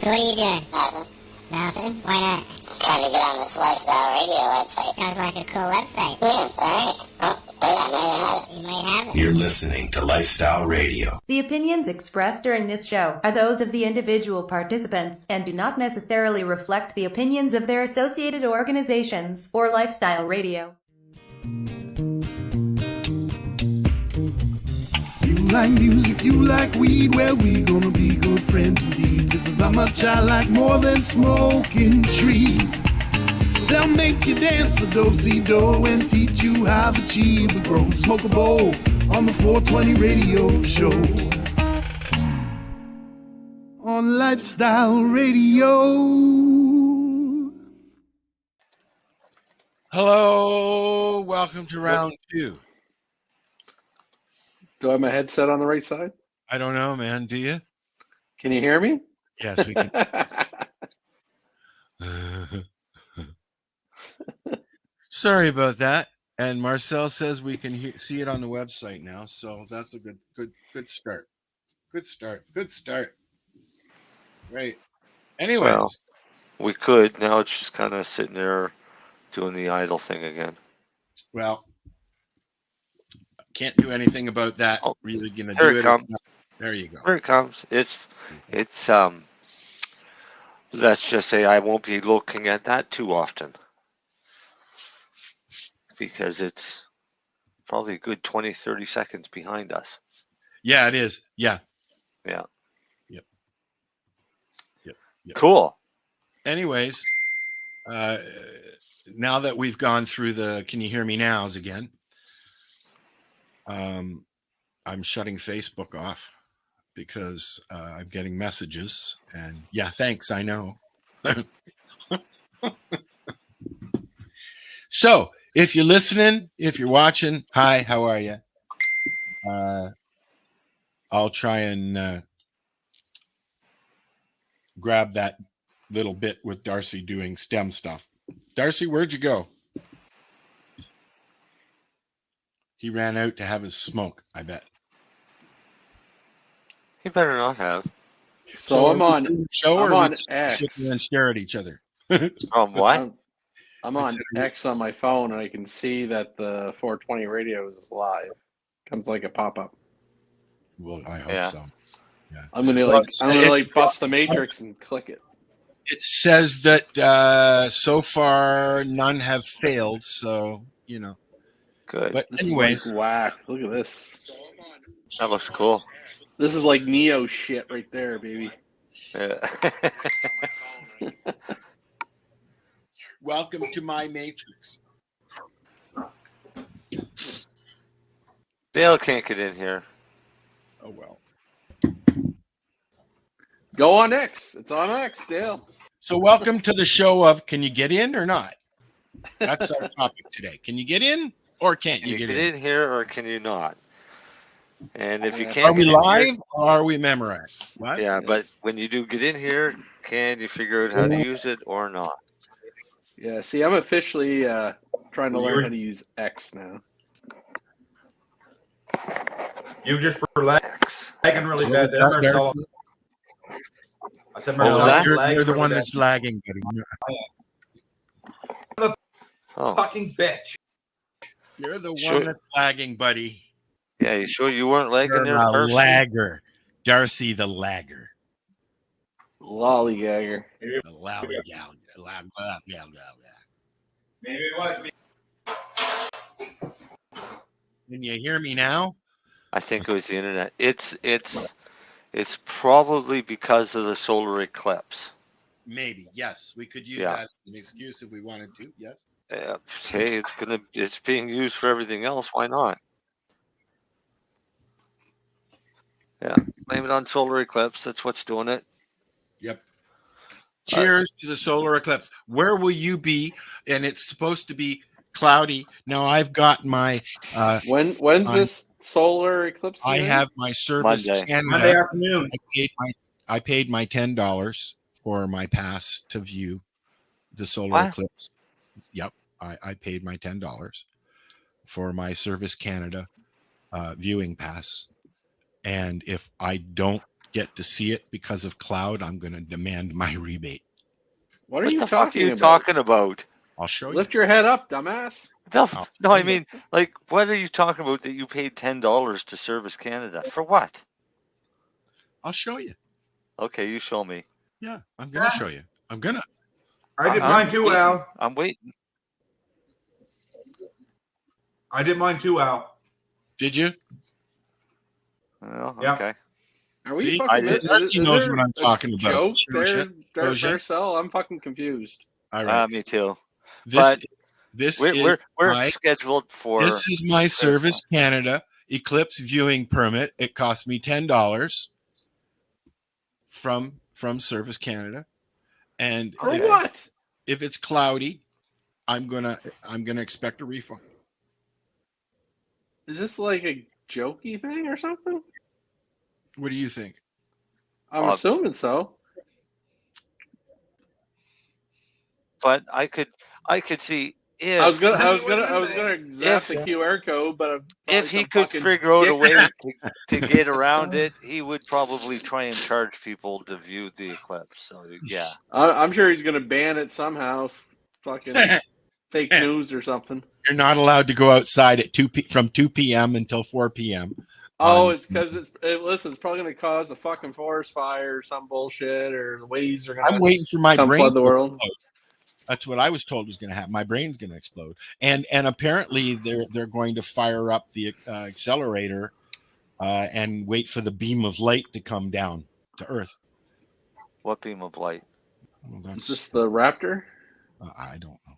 So what are you doing? Nothing. Nothing? Why not? Trying to get on this Lifestyle Radio website. Sounds like a cool website. Yeah, it's alright. Oh, wait, I might have it. You might have it. You're listening to Lifestyle Radio. The opinions expressed during this show are those of the individual participants and do not necessarily reflect the opinions of their associated organizations or Lifestyle Radio. You like music, you like weed, well, we gonna be good friends indeed. This is how much I like more than smoking trees. They'll make you dance the do-si-do and teach you how the chiba grows. Smoke a bowl on the 420 radio show. On Lifestyle Radio. Hello, welcome to round two. Do I have my headset on the right side? I don't know, man. Do you? Can you hear me? Yes, we can. Sorry about that. And Marcel says we can see it on the website now, so that's a good start. Good start. Right. Anyways. Well, we could. Now it's just kind of sitting there doing the idle thing again. Well, can't do anything about that. Oh, really gonna here do it comes. There you go. Here it comes. It's let's just say I won't be looking at that too often because it's probably a good 20, 30 seconds behind us. Yeah, it is. Yeah. Yeah. Yep. Cool. Anyways, now that we've gone through the can you hear me nows again, I'm shutting Facebook off because I'm getting messages and yeah, thanks. I know. So if you're listening, if you're watching, hi, how are you? I'll try and grab that little bit with Darcy doing STEM stuff. Darcy, where'd you go? He ran out to have his smoke, I bet. He better not have. So I'm on X. Sit there and stare at each other. What? I'm on X on my phone, and I can see that the 420 radio is live. Comes like a pop-up. Well, I hope so. Yeah. I'm gonna bust the matrix and click it. It says that so far none have failed, so you know. Good. But This anyway, is like whack. Look at this. That looks cool. This is like Neo shit right there, baby. Yeah. welcome to my matrix. Dale can't get in here. Oh well. Go on X. It's on X, Dale. So welcome to the show of can you get in or not? That's our topic today. Can you get in or can't you get in? Here or can you not? And if you can't, are we live or are we memorized? What? Yeah, but when you do get in here, can you figure out how to use it or not? Yeah, see, I'm officially trying to learn how to use X now. You just were lagging really bad. I said, Marcel, you're the one that's lagging, buddy. Fucking bitch. You're the one that's lagging, buddy. Yeah, you sure you weren't lagging there, Darcy? Lagger. Darcy the lagger. Lollygagger. The lollygagger. Maybe it was me. Can you hear me now? I think it was the internet. It's probably because of the solar eclipse. Maybe, yes. We could use that as an excuse if we wanted to. Yes. Hey, it's being used for everything else. Why not? Yeah, blame it on solar eclipse. That's what's doing it. Yep. Cheers to the solar eclipse. Where will you be? And it's supposed to be cloudy. Now I've got my. When's this solar eclipse? I have my Service Canada. Monday afternoon. I paid my $10 for my pass to view the solar eclipse. Yep, I paid my $10 for my Service Canada viewing pass. And if I don't get to see it because of cloud, I'm going to demand my rebate. What the fuck are you talking about? I'll show you. Lift your head up, dumbass. No, I mean, like, what are you talking about that you paid $10 to Service Canada? For what? I'll show you. Okay, you show me. Yeah, I'm going to show you. I'm going to. I did mine too, Al. I'm waiting. I did mine too, Al. Did you? Oh, Yep. okay. Are we See, fucking... Darcy knows what I'm talking about. Joke Sure, there, Marcel? I'm fucking confused. All right. Me too. We're scheduled for. This is my Service Canada Eclipse viewing permit. It cost me $10 from Service Canada, and what? If it's cloudy, I'm gonna expect a refund. Is this like a jokey thing or something? What do you think? I'm assuming so. But I could see if I was gonna zap the QR code, but if he could figure out a way to get around it, he would probably try and charge people to view the eclipse. So yeah, I'm sure he's gonna ban it somehow. Fucking fake news or something. You're not allowed to go outside at from 2 p.m. until 4 p.m. Oh, it's because it's probably going to cause a fucking forest fire or some bullshit, or the waves are going to. I'm waiting for my brain flood the world. Explode. That's what I was told was going to happen. My brain's going to explode, and apparently they're going to fire up the accelerator and wait for the beam of light to come down to Earth. What beam of light? Well, is this the Raptor? I don't know.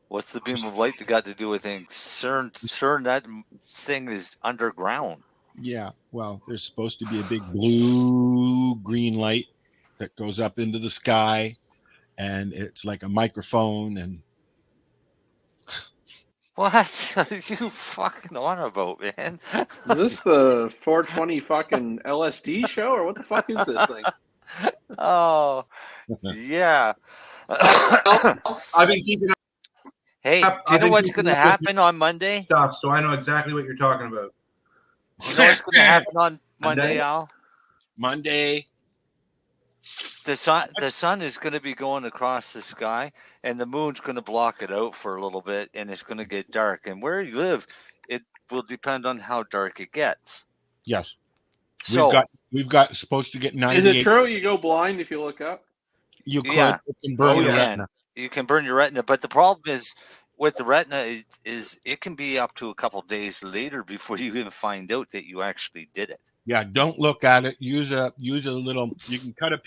What's the beam of light that got to do with things? CERN, that thing is underground. Yeah, well, there's supposed to be a big blue-green light that goes up into the sky, and it's like a microphone. And what are you fucking on about, man? Is this the 420 fucking LSD show, or what the fuck is this thing? Oh, yeah. I've been keeping up. Hey, do you know what's going to happen on Monday? Stuff, so I know exactly what you're talking about. You know what's going to happen on Monday, Al? Monday. The sun is going to be going across the sky, and the moon's going to block it out for a little bit, and it's going to get dark. And where you live, it will depend on how dark it gets. Yes. So we've got supposed to get 98. Is it true you go blind if you look up? You could. Yeah. You can burn your retina. You can burn your retina, but the problem is with the retina is it can be up to a couple days later before you even find out that you actually did it. Yeah, don't look at it. Use a little. You can cut a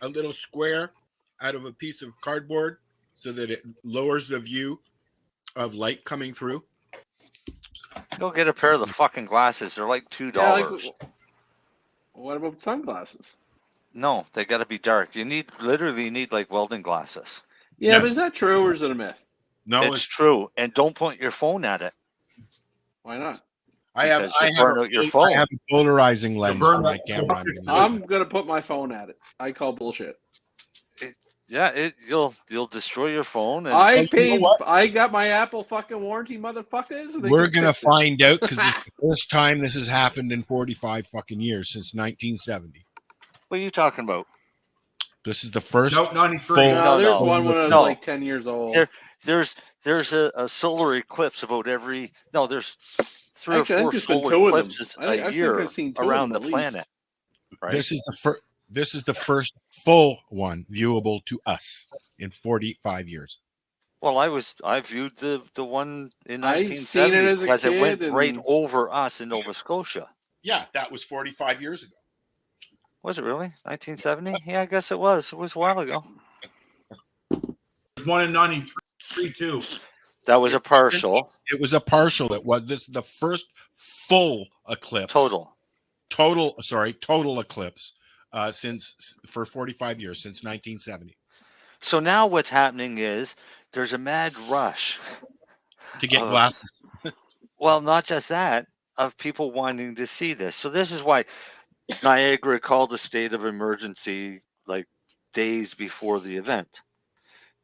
little square out of a piece of cardboard so that it lowers the view of light coming through. Go get a pair of the fucking glasses. They're like $2. Yeah, what about sunglasses? No, they got to be dark. You need like welding glasses. Yeah, but is that true or is it a myth? No, it's true. And don't point your phone at it. Why not? I have a polarizing lens for my camera. I'm gonna put my phone at it. I call bullshit. You'll destroy your phone. And I paid. You know I got my Apple fucking warranty, motherfuckers. We're gonna find out because it's the first time this has happened in 45 fucking years since 1970. What are you talking about? This is the first. Nope, 93. There's one when I was like 10 years old. There's a solar eclipse about every. No, there's 3 or 4 solar eclipses a year around the planet. Right? This is the first full one viewable to us in 45 years. Well, I viewed the one in 1970 because it went right over us in Nova Scotia. Yeah, that was 45 years ago. Was it really 1970? Yeah, I guess it was. It was a while ago. There's one in 93 too. That was a partial. It was a partial. This is the first full eclipse. Total eclipse for 45 years since 1970. So now what's happening is there's a mad rush to get glasses. Well, not just that, of people wanting to see this. So this is why Niagara called a state of emergency like days before the event,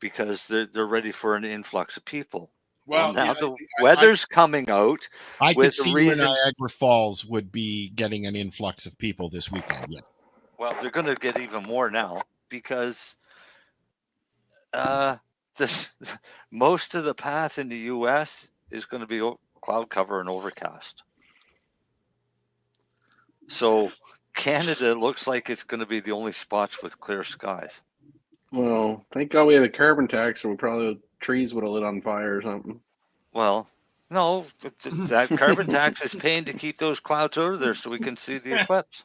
because they're ready for an influx of people. Well, now the weather's coming out. I could see where Niagara Falls would be getting an influx of people this weekend. Yeah. Well, they're going to get even more now because most of the path in the U.S. is going to be cloud cover and overcast. So Canada looks like it's going to be the only spots with clear skies. Well, thank God we had a carbon tax, or trees would have lit on fire or something. Well, no, that carbon tax is paying to keep those clouds out of there so we can see the eclipse.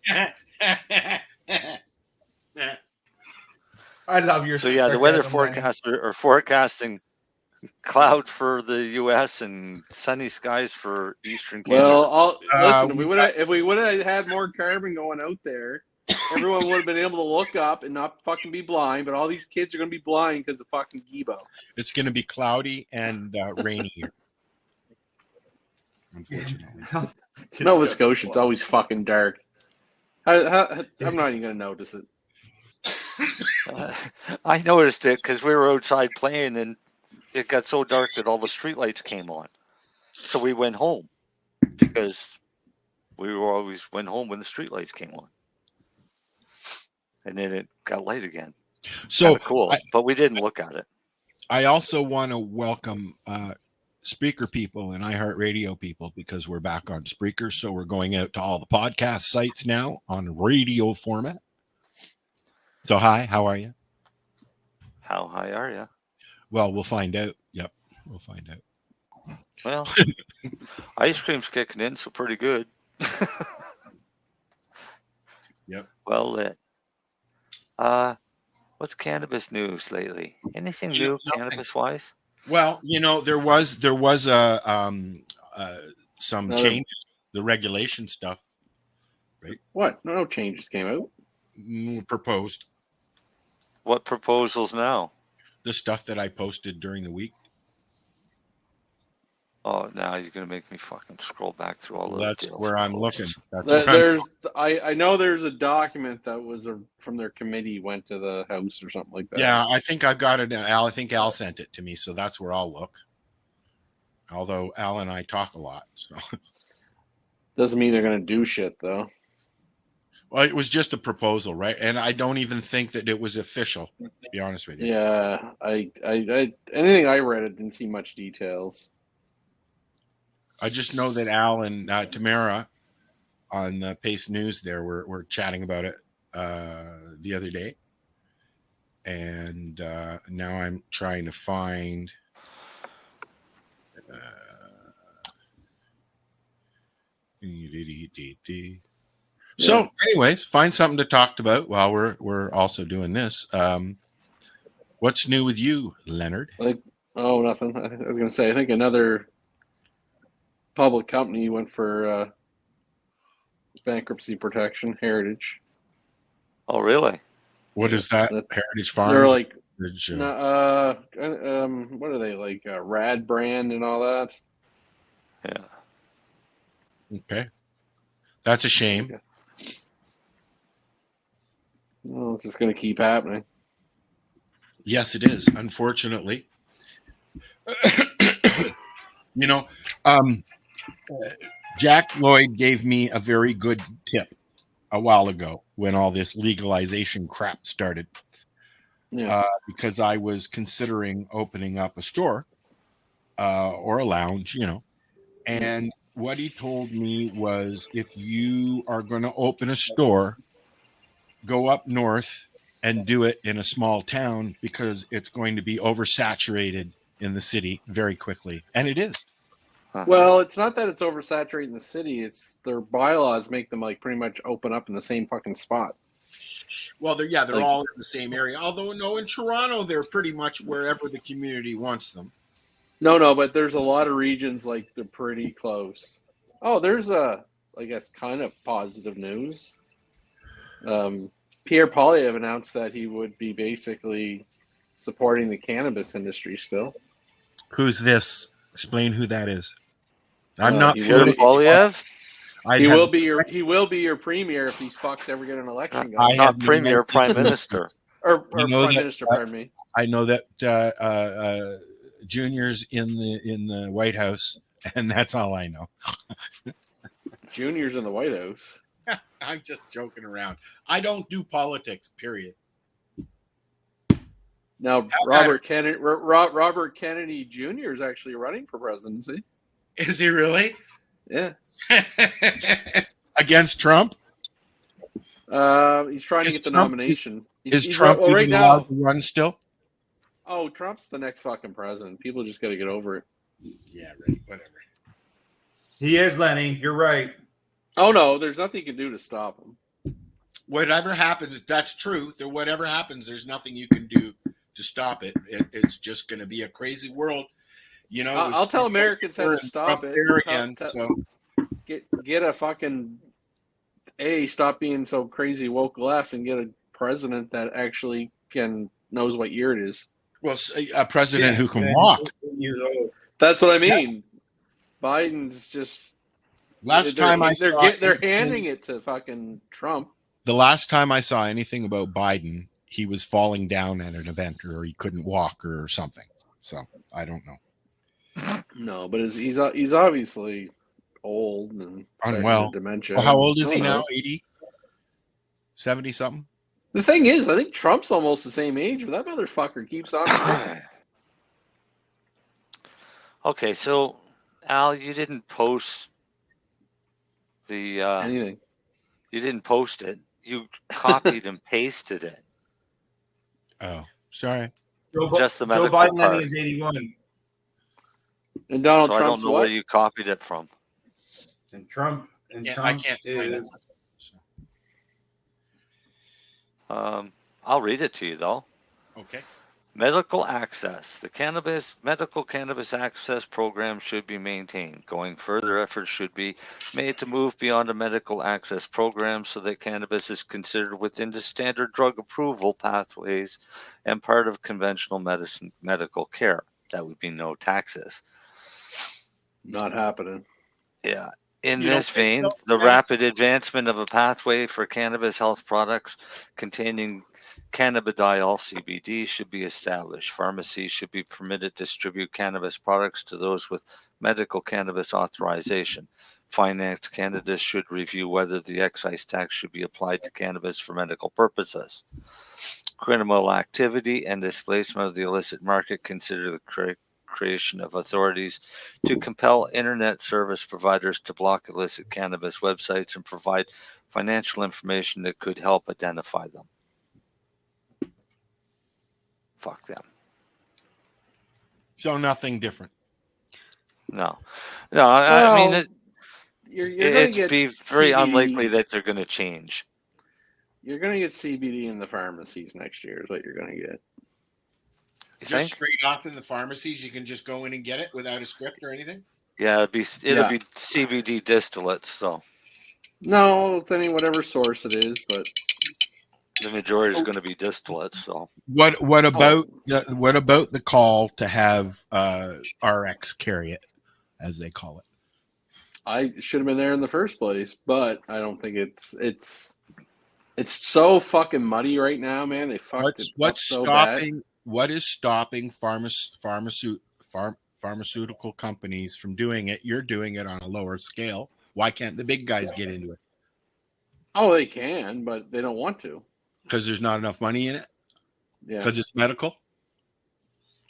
I love your. So yeah, the weather forecaster are forecasting cloud for the U.S. and sunny skies for Eastern Canada. Well, listen, if we would have had more carbon going out there, everyone would have been able to look up and not fucking be blind. But all these kids are going to be blind because of fucking Gibo. It's going to be cloudy and rainy here. Unfortunately. Nova Scotia, it's always fucking dark. I'm not even going to notice it. I noticed it because we were outside playing and it got so dark that all the streetlights came on. So we went home because we always went home when the streetlights came on. And then it got light again. So cool, but we didn't look at it. I also want to welcome Spreaker people and iHeartRadio people because we're back on Spreaker. So we're going out to all the podcast sites now on radio format. So hi, how are you? How high are you? Well, we'll find out. Yep, we'll find out. Well, ice cream's kicking in, so pretty good. Yep. Well lit. What's cannabis news lately? Anything new cannabis-wise? Well, there was some changes, the regulation stuff, right? What? No changes came out. Proposed. What proposals now? The stuff that I posted during the week. Oh, now you're gonna make me fucking scroll back through all those. That's where I'm looking. I know there's a document that was from their committee went to the House or something like that. Yeah, I think I got it. I think Al sent it to me, so that's where I'll look. Although Al and I talk a lot, so doesn't mean they're gonna do shit though. Well, it was just a proposal, right? And I don't even think that it was official, to be honest with you. Yeah, I anything I read, it didn't see much details. I just know that Al and Tamara on Pace News there were chatting about it the other day. And now I'm trying to find So, anyways, find something to talk about while we're also doing this. What's new with you, Leonard? Nothing. I was going to say, I think another public company went for bankruptcy protection, Heritage. Oh, really? What is that? Heritage Farms? They're like, what are they, like Rad brand and all that? Yeah. Okay. That's a shame. Okay. Well, it's just going to keep happening. Yes, it is, unfortunately. Jack Lloyd gave me a very good tip a while ago when all this legalization crap started. Yeah. Because I was considering opening up a store or a lounge, and what he told me was if you are going to open a store, go up north and do it in a small town because it's going to be oversaturated in the city very quickly. And it is. Well, it's not that it's oversaturated in the city. It's their bylaws make them like pretty much open up in the same fucking spot. Well, they're all in the same area. Although, no, in Toronto, they're pretty much wherever the community wants them. No, but there's a lot of regions like they're pretty close. Oh, there's I guess, kind of positive news. Pierre Poilievre announced that he would be basically supporting the cannabis industry still. Who's this? Explain who that is. I'm not Pierre Poilievre. He will be your premier if these fucks ever get an election going. Not premier, prime minister. or prime minister, pardon me. I know that Junior's in the White House, and that's all I know. Junior's in the White House. I'm just joking around. I don't do politics, period. Now, Robert Kennedy Jr. is actually running for presidency. Is he really? Yeah. Against Trump? He's trying to get the nomination. Is Trump right allowed now to run still? Oh, Trump's the next fucking president. People just got to get over it. Yeah, right. Whatever. He is, Lenny. You're right. Oh, no. There's nothing you can do to stop him. Whatever happens, that's true. Whatever happens, there's nothing you can do to stop it. It's just going to be a crazy world. You know, I'll tell Americans how to stop it. There again, so get a fucking stop being so crazy woke left and get a president that actually knows what year it is. Well, a president who can walk. That's what I mean. Biden's just they're handing it to fucking Trump. The last time I saw anything about Biden, he was falling down at an event, or he couldn't walk, or something. So I don't know. No, but he's obviously old and unwell, dementia. Well, how old is he now? 80, 70 something. The thing is, I think Trump's almost the same age, but that motherfucker keeps on. Okay, so Al, you didn't post the anything. You didn't post it. You copied and pasted it. Oh, sorry. Just the medical Joe Biden part. is 81. And Donald so Trump's I don't know what? where you copied it from. And Trump. And yeah, Trump I can't find it. I'll read it to you though. Okay. Medical access. The medical cannabis access program should be maintained. Going further, efforts should be made to move beyond a medical access program so that cannabis is considered within the standard drug approval pathways and part of conventional medical care. That would be no taxes. Not happening. Yeah. In this vein, the rapid advancement of a pathway for cannabis health products containing cannabidiol CBD should be established. Pharmacies should be permitted to distribute cannabis products to those with medical cannabis authorization. Finance Canada should review whether the excise tax should be applied to cannabis for medical purposes. Criminal activity and displacement of the illicit market consider the creation of authorities to compel internet service providers to block illicit cannabis websites and provide financial information that could help identify them. Fuck them. So nothing different. No, I mean, it'd be very CBD. unlikely that they're going to change. You're going to get CBD in the pharmacies next year is what you're going to get. You Just think? straight off in the pharmacies, you can just go in and get it without a script or anything? Yeah, it'll be CBD distillates, so No, it's whatever source it is, but the majority is going to be distillates. So What about the call to have RX carry it, as they call it? I should have been there in the first place, but I don't think it's so fucking muddy right now, man. They fucked it up so bad. What is stopping pharmaceutical companies from doing it? You're doing it on a lower scale. Why can't the big guys get into it? Oh, they can, but they don't want to. Because there's not enough money in it? Yeah. Because it's medical?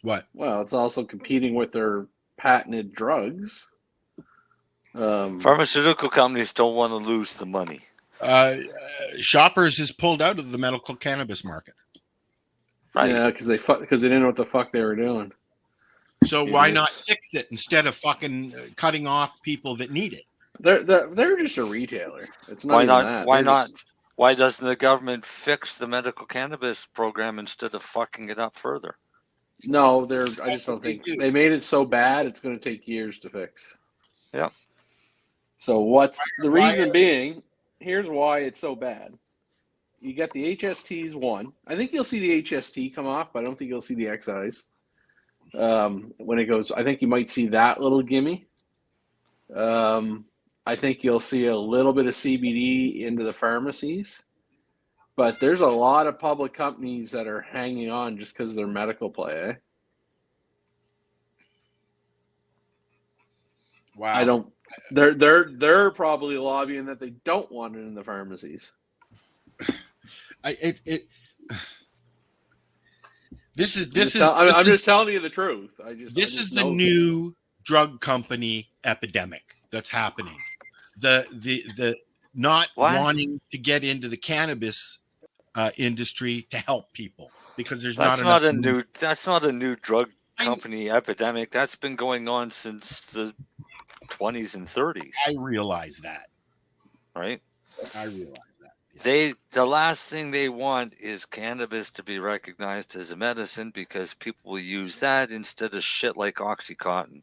What? Well, it's also competing with their patented drugs. pharmaceutical companies don't want to lose the money. Shoppers is pulled out of the medical cannabis market. Right. Yeah, because they didn't know what the fuck they were doing. So why not fix it instead of fucking cutting off people that need it? They're just a retailer. It's not Why even not? that. Why They're not? just- Why doesn't the government fix the medical cannabis program instead of fucking it up further? No, I just don't think they made it so bad. It's going to take years to fix. Yeah. So what's the reason being? Here's why it's so bad. You got the HSTs one. I think you'll see the HST come off, but I don't think you'll see the excise. When it goes, I think you might see that little gimme. I think you'll see a little bit of CBD into the pharmacies, but there's a lot of public companies that are hanging on just because of their medical play. Eh? Wow. I don't They're probably lobbying that they don't want it in the pharmacies. I'm just telling you the truth. This is the new drug company epidemic that's happening. The not wanting to get into the cannabis industry to help people because that's not a new drug company epidemic. That's been going on since the 20s and 30s. I realize that. Right? I realize that. Yeah. The last thing they want is cannabis to be recognized as a medicine because people will use that instead of shit like OxyContin.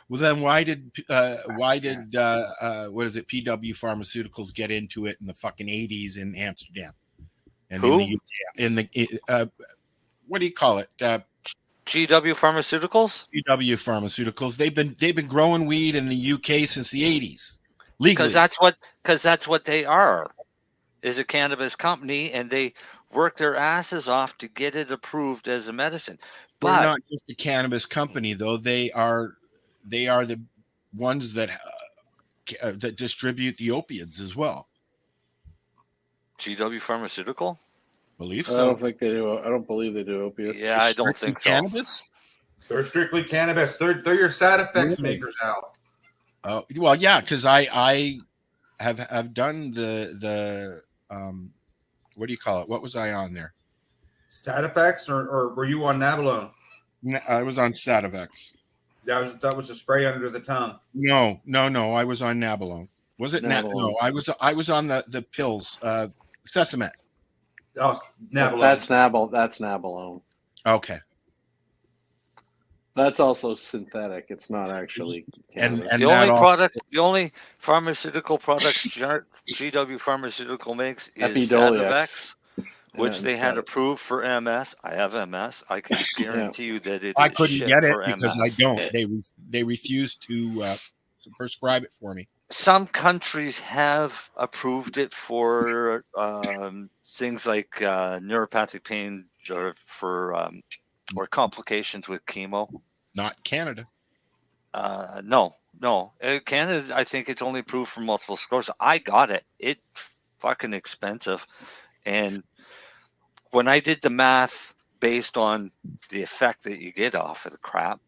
Well, then why did what is it? PW Pharmaceuticals get into it in the fucking 80s in Amsterdam and Who? in the what do you call it? GW Pharmaceuticals? GW Pharmaceuticals. They've been growing weed in the UK since the 80s. Legally. Because that's what they are. Is a cannabis company, and they work their asses off to get it approved as a medicine. But they're not just a cannabis company, though. They are the ones that distribute the opiates as well. GW Pharmaceutical? Believe so. I don't think they do. I don't believe they do opiates. Yeah, I don't think so. Cannabis? They're strictly cannabis. They're your side effects makers out. Well, yeah, because I have done the what do you call it? What was I on there? Side effects, or were you on Nabalone? I was on Sativex. That was a spray under the tongue. No. I was on Nabalone. Was it Nabalone? No, I was on the pills. Sesamet. Oh, Nabalone. That's Nabalone. Okay. That's also synthetic. It's not actually cannabis. And the only pharmaceutical product GW Pharmaceutical makes is Sativex, which they had approved for MS. I have MS. I can guarantee you that it. I couldn't get it MS. because I don't. They refused to prescribe it for me. Some countries have approved it for things like neuropathic pain or for or complications with chemo. Not Canada. No. Canada, I think it's only approved for multiple sclerosis. I got it. It's fucking expensive. And when I did the math based on the effect that you get off of the crap,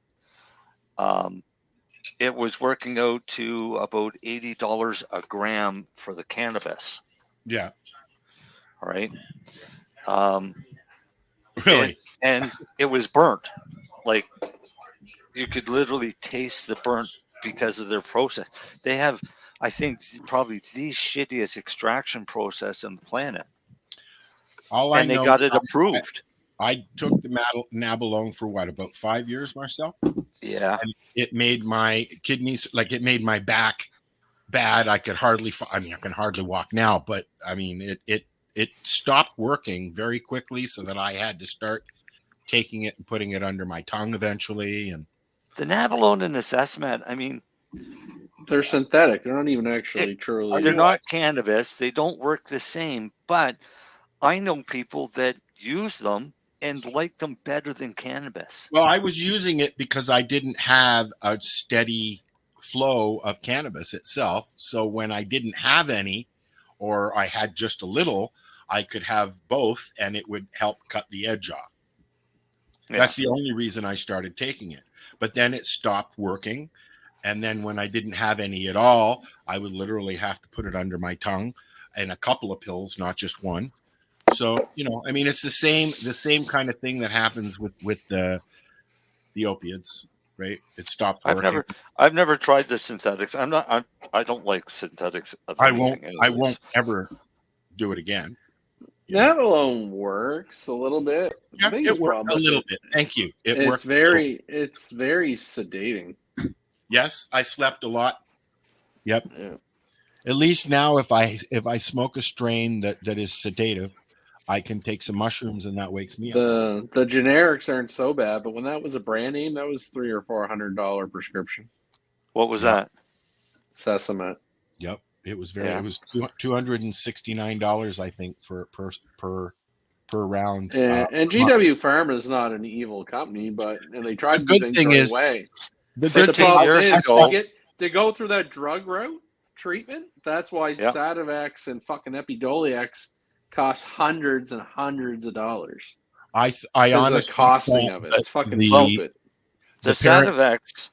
it was working out to about $80 a gram for the cannabis. Yeah. All right. Really? And it was burnt. Like, you could literally taste the burnt because of their process. They have, I think, probably the shittiest extraction process on the planet. And they got it approved. I took the Nabalone for about 5 years, Marcel. Yeah. And it made my kidneys, it made my back bad. I can hardly walk now, but I mean, it stopped working very quickly so that I had to start taking it and putting it under my tongue eventually. And the Nabalone and the Sesamet, I mean, they're synthetic. They're not even actually truly. They're not cannabis. They don't work the same, but I know people that use them and like them better than cannabis. Well, I was using it because I didn't have a steady flow of cannabis itself. So when I didn't have any, or I had just a little, I could have both and it would help cut the edge off. Yeah. That's the only reason I started taking it. But then it stopped working. And then when I didn't have any at all, I would literally have to put it under my tongue and a couple of pills, not just one. So, I mean, it's the same kind of thing that happens with the opiates, right? It stopped working. I've never tried the synthetics. I don't like synthetics. I won't ever do it again. Nabalone works a little bit. Yeah, it works a little bit. Thank you. It's very sedating. Yes, I slept a lot. Yep. Yeah. At least now, if I smoke a strain that is sedative, I can take some mushrooms and that wakes me up. The generics aren't so bad, but when that was a brand name, that was $300 or $400 prescription. What was that? Sesamet. Yep, it was It was $269, I think, per round. And GW Pharma is not an evil company, and they tried to do things the right way. The to go through that drug route treatment. That's why Sativex and fucking Epidiolex cost hundreds and hundreds of dollars. I Because honestly the costing of it. It's fucking stupid. The Sativex,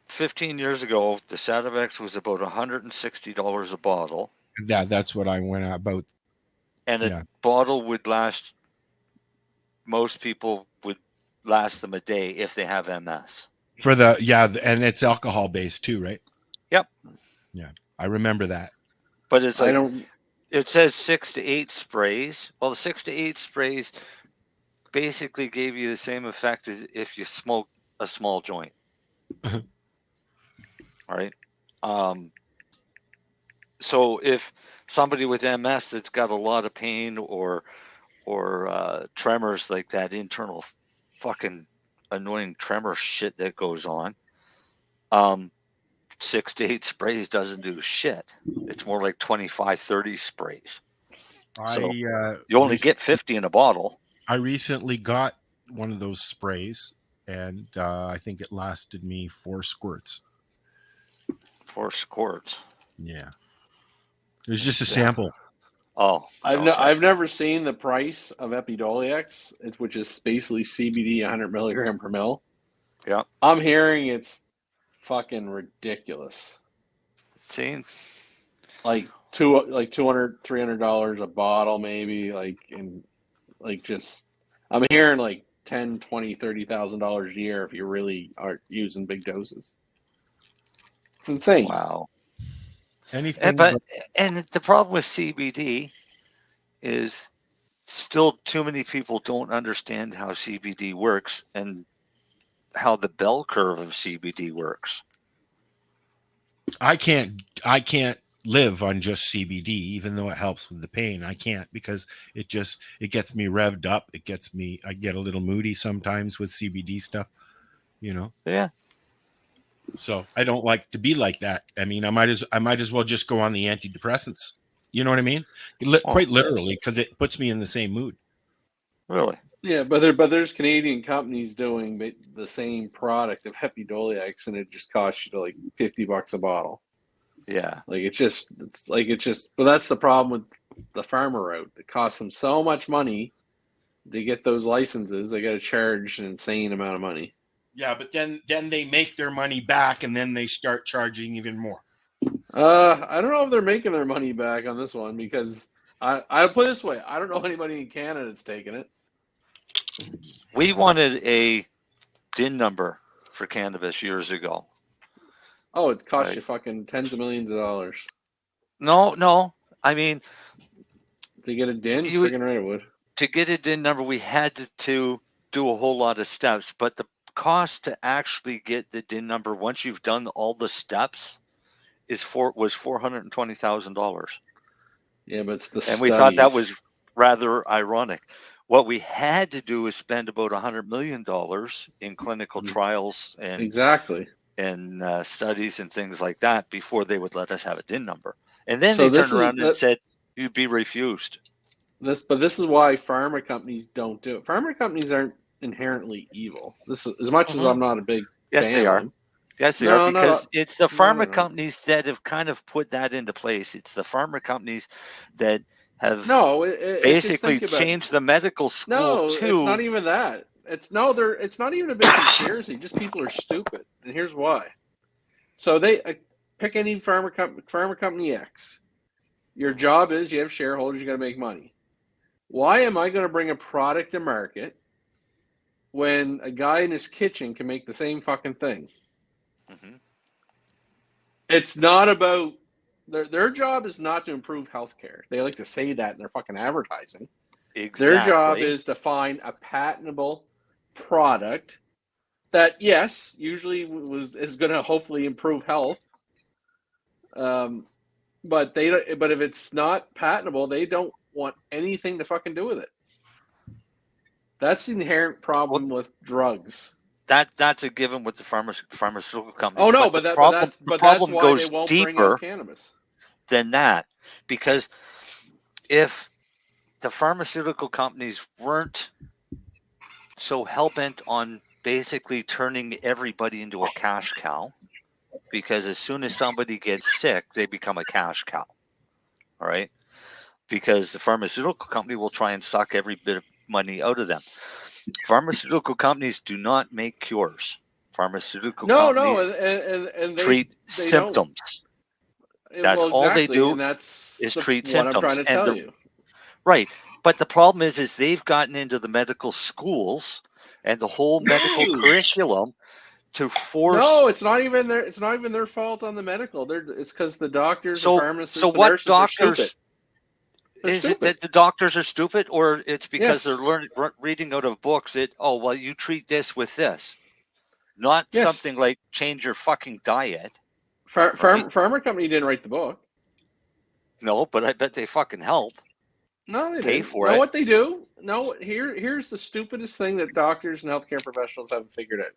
15 years ago, the Sativex was about $160 a bottle. Yeah, that's what I went about. And a bottle would last, most people would last them a day if they have MS. For and it's alcohol based too, right? Yep. Yeah, I remember that. But it's like, it says 6 to 8 sprays. Well, the 6 to 8 sprays basically gave you the same effect as if you smoke a small joint. Right? So if somebody with MS that's got a lot of pain or tremors, like that internal fucking annoying tremor shit that goes on, 6 to 8 sprays doesn't do shit. It's more like 25, 30 sprays. So you only get 50 in a bottle. I recently got one of those sprays, and I think it lasted me 4 squirts. 4 squirts. Yeah. It was just a sample. Oh, I've never seen the price of Epidiolex, which is basically CBD 100 milligram per mil. Yeah. I'm hearing it's fucking ridiculous. See? Like $200, $300 a bottle, maybe. I'm hearing like $10,000, $20,000, $30,000 a year if you really are using big doses. It's insane. Wow. Anything, and the problem with CBD is still too many people don't understand how CBD works and how the bell curve of CBD works. I can't live on just CBD, even though it helps with the pain. I can't, because it gets me revved up. I get a little moody sometimes with CBD stuff, Yeah. So I don't like to be like that. I mean, I might as well just go on the antidepressants. You know what I mean? Quite literally, because it puts me in the same mood. Really? Yeah, but there's Canadian companies doing the same product of Epidiolex, and it just costs you like $50 a bottle. Yeah. But that's the problem with the pharma route. It costs them so much money to get those licenses. They got to charge an insane amount of money. Yeah, but then they make their money back, and then they start charging even more. I don't know if they're making their money back on this one, because I'll put it this way: I don't know anybody in Canada that's taking it. We wanted a DIN number for cannabis years ago. Oh, it costs you fucking tens of millions of dollars. No. I mean, to get a DIN, freaking right it would. To get a DIN number, we had to do a whole lot of steps, but the cost to actually get the DIN number once you've done all the steps was $420,000. Yeah, but it's the and we thought that was rather ironic. What we had to do is spend about $100 million in clinical trials and and studies and things like that before they would let us have a DIN number. And then they turned around and said you'd be refused. This is why pharma companies don't do it. Pharma companies aren't inherently evil. This is, as much as I'm not a big fan they are. of them. Yes, they are, because it's the pharma companies that have kind of put that into place. It's the pharma companies that have basically changed the medical school too. It's not even that. It's not even a big conspiracy. Just people are stupid, and here's why. So they pick any pharma company X. Your job is you have shareholders. You got to make money. Why am I going to bring a product to market when a guy in his kitchen can make the same fucking thing? Mm-hmm. It's not about their job is not to improve healthcare. They like to say that in their fucking advertising. Exactly. Their job is to find a patentable product that, yes, usually is going to hopefully improve health. But if it's not patentable, they don't want anything to fucking do with it. That's the inherent problem with drugs. That's a given with the pharmaceutical companies. Oh no, but the problem why goes they won't deeper bring out cannabis than that, because if the pharmaceutical companies weren't so hell-bent on basically turning everybody into a cash cow, because as soon as somebody gets sick, they become a cash cow. All right. Because the pharmaceutical company will try and suck every bit of money out of them. Pharmaceutical companies do not make cures. Pharmaceutical companies and treat symptoms. That's all they do, and that's is treat what symptoms. I'm trying to tell you. Right. But the problem is they've gotten into the medical schools and the whole medical curriculum to force. No, it's not even their fault on the medical. It's because the doctors, the pharmacists, so the what nurses doctors? are stupid. Is it that the doctors are stupid, or it's because Yes. they're reading out of books that, oh, well, you treat this with this, not Yes. something like change your fucking diet. Pharma company didn't write the book. No, but I bet they fucking help. No, they pay didn't. for know it. What they do? No, here's the stupidest thing that doctors and healthcare professionals haven't figured out.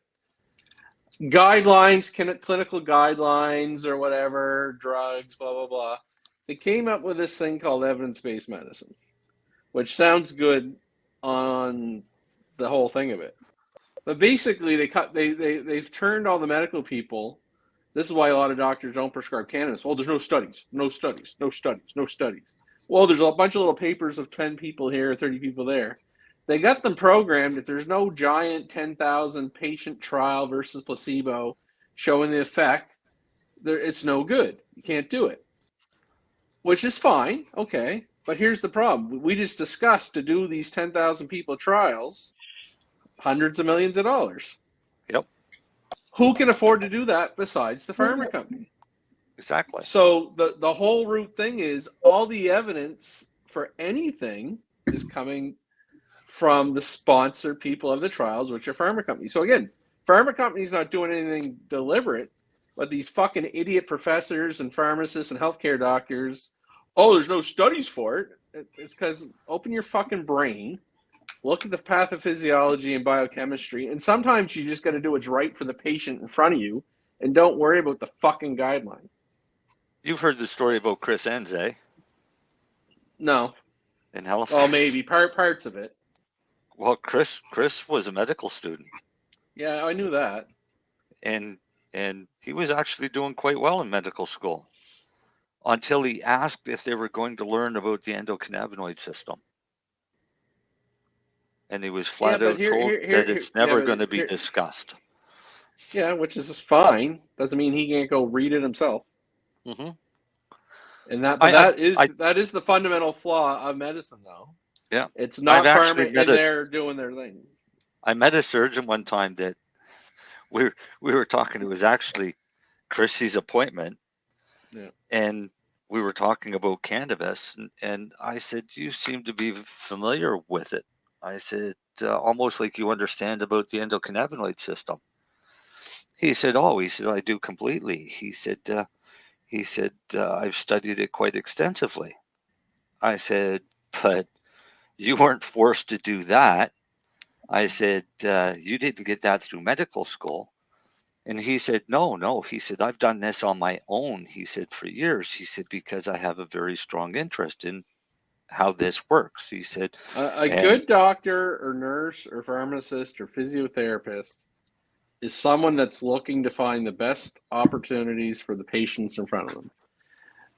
Guidelines, clinical guidelines or whatever, drugs, blah, blah, blah. They came up with this thing called evidence-based medicine, which sounds good on the whole thing of it. But basically, they've turned all the medical people. This is why a lot of doctors don't prescribe cannabis. Well, there's no studies. Well, there's a bunch of little papers of 10 people here, 30 people there. They got them programmed. If there's no giant 10,000 patient trial versus placebo showing the effect, it's no good. You can't do it. Which is fine, okay. But here's the problem. We just discussed to do these 10,000 people trials, hundreds of millions of dollars. Yep. Who can afford to do that besides the pharma company? Exactly. So the whole root thing is all the evidence for anything is coming from the sponsor people of the trials, which are pharma companies. So again, pharma companies not doing anything deliberate, but these fucking idiot professors and pharmacists and healthcare doctors, oh, there's no studies for it. It's because open your fucking brain, look at the pathophysiology and biochemistry, and sometimes you just got to do what's right for the patient in front of you and don't worry about the fucking guideline. You've heard the story about Chris Enns, eh? No. In Halifax? Well, maybe. Parts of it. Well, Chris was a medical student. Yeah, I knew that. And he was actually doing quite well in medical school until he asked if they were going to learn about the endocannabinoid system. And he was flat out told that it's never going to be discussed. Yeah, which is fine. Doesn't mean he can't go read it himself. Mm-hmm. And that is the fundamental flaw of medicine, though. Yeah, it's not pharma in there doing their thing. I met a surgeon one time that we were talking. It was actually Chrissy's appointment, and we were talking about cannabis, and I said, "You seem to be familiar with it." I said, "Almost like you understand about the endocannabinoid system." He said, "Oh," he said, "I do completely." He said, "I've studied it quite extensively." I said, "But you weren't forced to do that." I said, "You didn't get that through medical school." And he said, no. He said, "I've done this on my own." He said, "For years." He said, "Because I have a very strong interest in how this works." He said, a good doctor or nurse or pharmacist or physiotherapist is someone that's looking to find the best opportunities for the patients in front of them.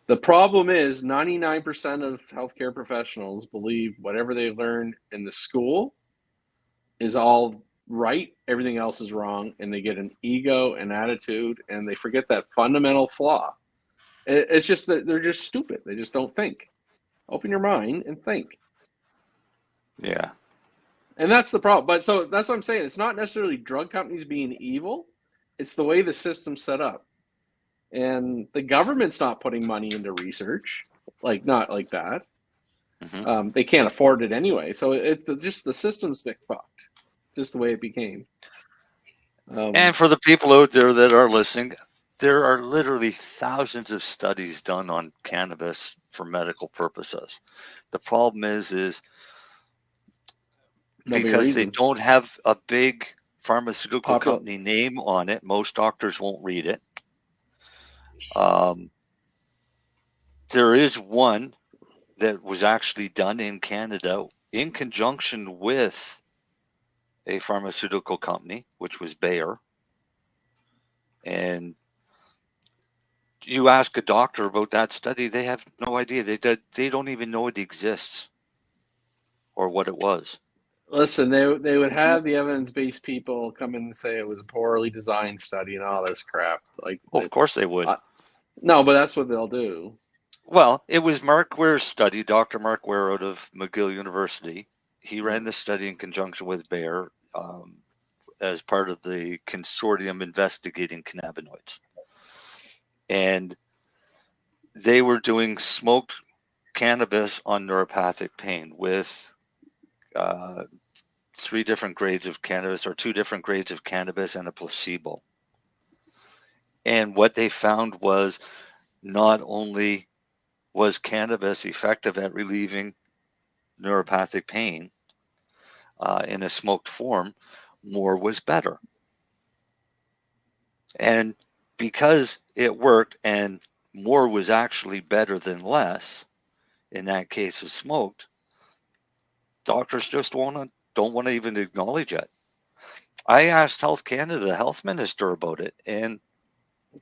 The problem is 99% of healthcare professionals believe whatever they learned in the school is all right, everything else is wrong, and they get an ego and attitude, and they forget that fundamental flaw. It's just that they're just stupid. They just don't think. Open your mind and think. Yeah. And that's the problem. But so that's what I'm saying. It's not necessarily drug companies being evil. It's the way the system's set up. And the government's not putting money into research, not like that. Mm-hmm. They can't afford it anyway. So just the system's been fucked, just the way it became. And for the people out there that are listening, there are literally thousands of studies done on cannabis for medical purposes. The problem is because they don't have a big pharmaceutical company name on it, most doctors won't read it. There is one that was actually done in Canada in conjunction with a pharmaceutical company, which was Bayer. And you ask a doctor about that study, they have no idea. They don't even know it exists or what it was. Listen, they would have the evidence-based people come in and say it was a poorly designed study and all this crap. Like, Of course they would. No, but that's what they'll do. Well, it was Mark Ware's study, Dr. Mark Ware out of McGill University. He ran the study in conjunction with Bayer as part of the consortium investigating cannabinoids. And they were doing smoked cannabis on neuropathic pain with 3 different grades of cannabis, or 2 different grades of cannabis and a placebo. And what they found was not only was cannabis effective at relieving neuropathic pain in a smoked form, more was better. And because it worked and more was actually better than less, in that case of smoked, doctors just don't want to even acknowledge it. I asked Health Canada, the health minister, about it, and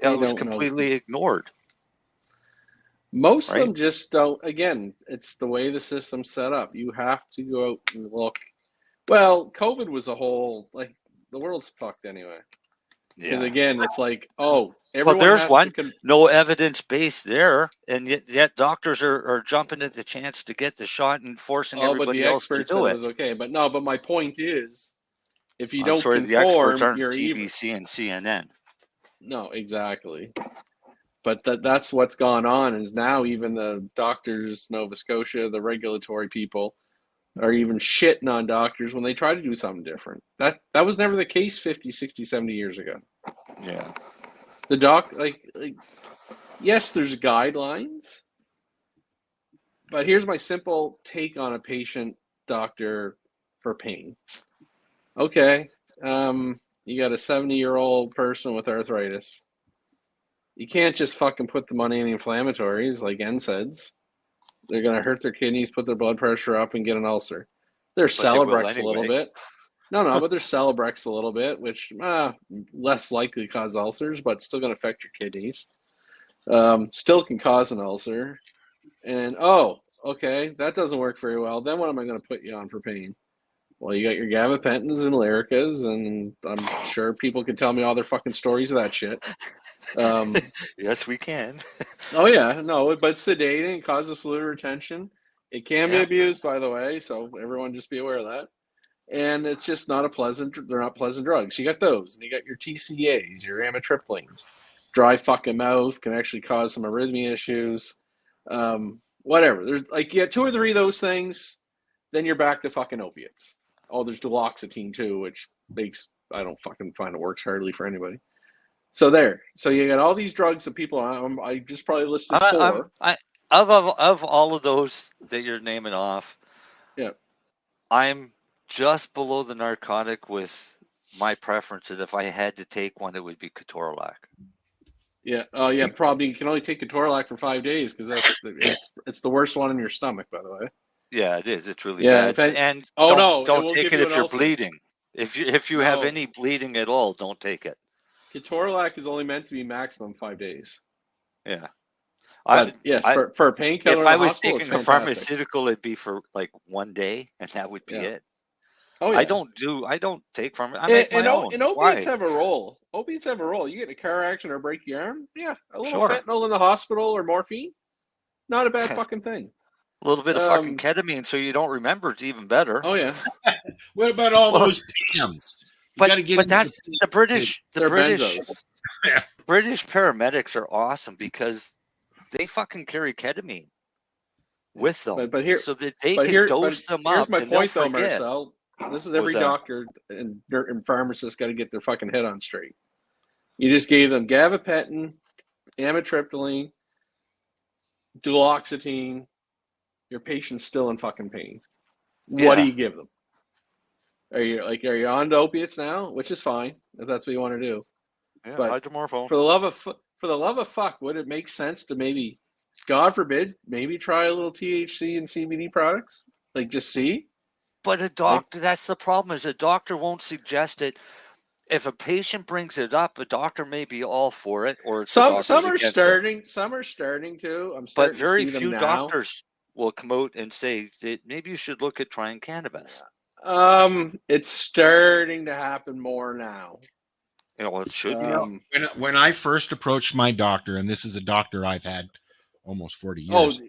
it was completely ignored. Most of them just don't. Again, it's the way the system's set up. You have to go out and look. Well, COVID was a whole, like, the world's fucked anyway. Because again, it's like, everyone there's has one. to No evidence base there, and yet doctors are jumping at the chance to get the shot and forcing everybody else to do it. Was okay, but my point is, if you I'm don't sorry, conform, the experts aren't you're CBC and CNN. No, exactly. But that's what's gone on, is now even the doctors, Nova Scotia, the regulatory people, are even shitting on doctors when they try to do something different. That was never the case 50, 60, 70 years ago. Yeah. The doc, like yes, there's guidelines, but here's my simple take on a patient doctor for pain. Okay, you got a 70-year-old person with arthritis. You can't just fucking put the money in the inflammatories like NSAIDs. They're going to hurt their kidneys, put their blood pressure up, and get an ulcer. There's Celebrex a little bit. No, but there's Celebrex a little bit, which less likely to cause ulcers, but still going to affect your kidneys. Still can cause an ulcer. And, okay, that doesn't work very well. Then what am I going to put you on for pain? Well, you got your gabapentins and Lyricas, and I'm sure people can tell me all their fucking stories of that shit. Yes, we can. Oh yeah, no, but sedating causes fluid retention. It can be abused, by the way, so everyone just be aware of that. And it's just not they're not pleasant drugs. You got those, and you got your TCAs, your amitriptylines. Dry fucking mouth can actually cause some arrhythmia issues. Whatever. There's like, you get 2 or 3 of those things, then you're back to fucking opiates. Oh, there's duloxetine too, which I don't fucking find it works hardly for anybody. So you got all these drugs that people. I just probably listed 4. Of all of those that you're naming off, yeah, I'm just below the narcotic with my preference that if I had to take one, it would be Ketorolac. Yeah. Oh, yeah. Probably you can only take Ketorolac for 5 days because it's the worst one in your stomach, by the way. Yeah, it is. It's really bad. And don't take it if you're bleeding. If you have any bleeding at all, don't take it. Ketorolac is only meant to be maximum 5 days. Yeah. For a painkiller, if I was taking a pharmaceutical, it'd be for like 1 day, and that would be it. Oh, yeah. I don't take pharmaceuticals. And opiates have a role. Opiates have a role. You get in a car accident or break your arm, a little fentanyl in the hospital or morphine, not a bad fucking thing. A little bit of fucking ketamine, so you don't remember. It's even better. Oh yeah. What about all those PMs? But that's the British. The British paramedics are awesome because they fucking carry ketamine with them, so that they can dose them up. Here's my point, though, Marcel. This is every doctor and pharmacist got to get their fucking head on straight. You just gave them gabapentin, amitriptyline, duloxetine. Your patient's still in fucking pain. What do you give them? Are you on to opiates now? Which is fine if that's what you want to do. Yeah, but hydromorphone. For the love of fuck, would it make sense to maybe, God forbid, maybe try a little THC and CBD products? Like just see? But a doctor, that's the problem, is a doctor won't suggest it. if a patient brings it up, a doctor may be all for it, or some are starting. Some are starting to. I'm starting but very to see few them now. doctors will come out and say that maybe you should look at trying cannabis. It's starting to happen more now. It should. When I first approached my doctor, and this is a doctor I've had almost 40 years,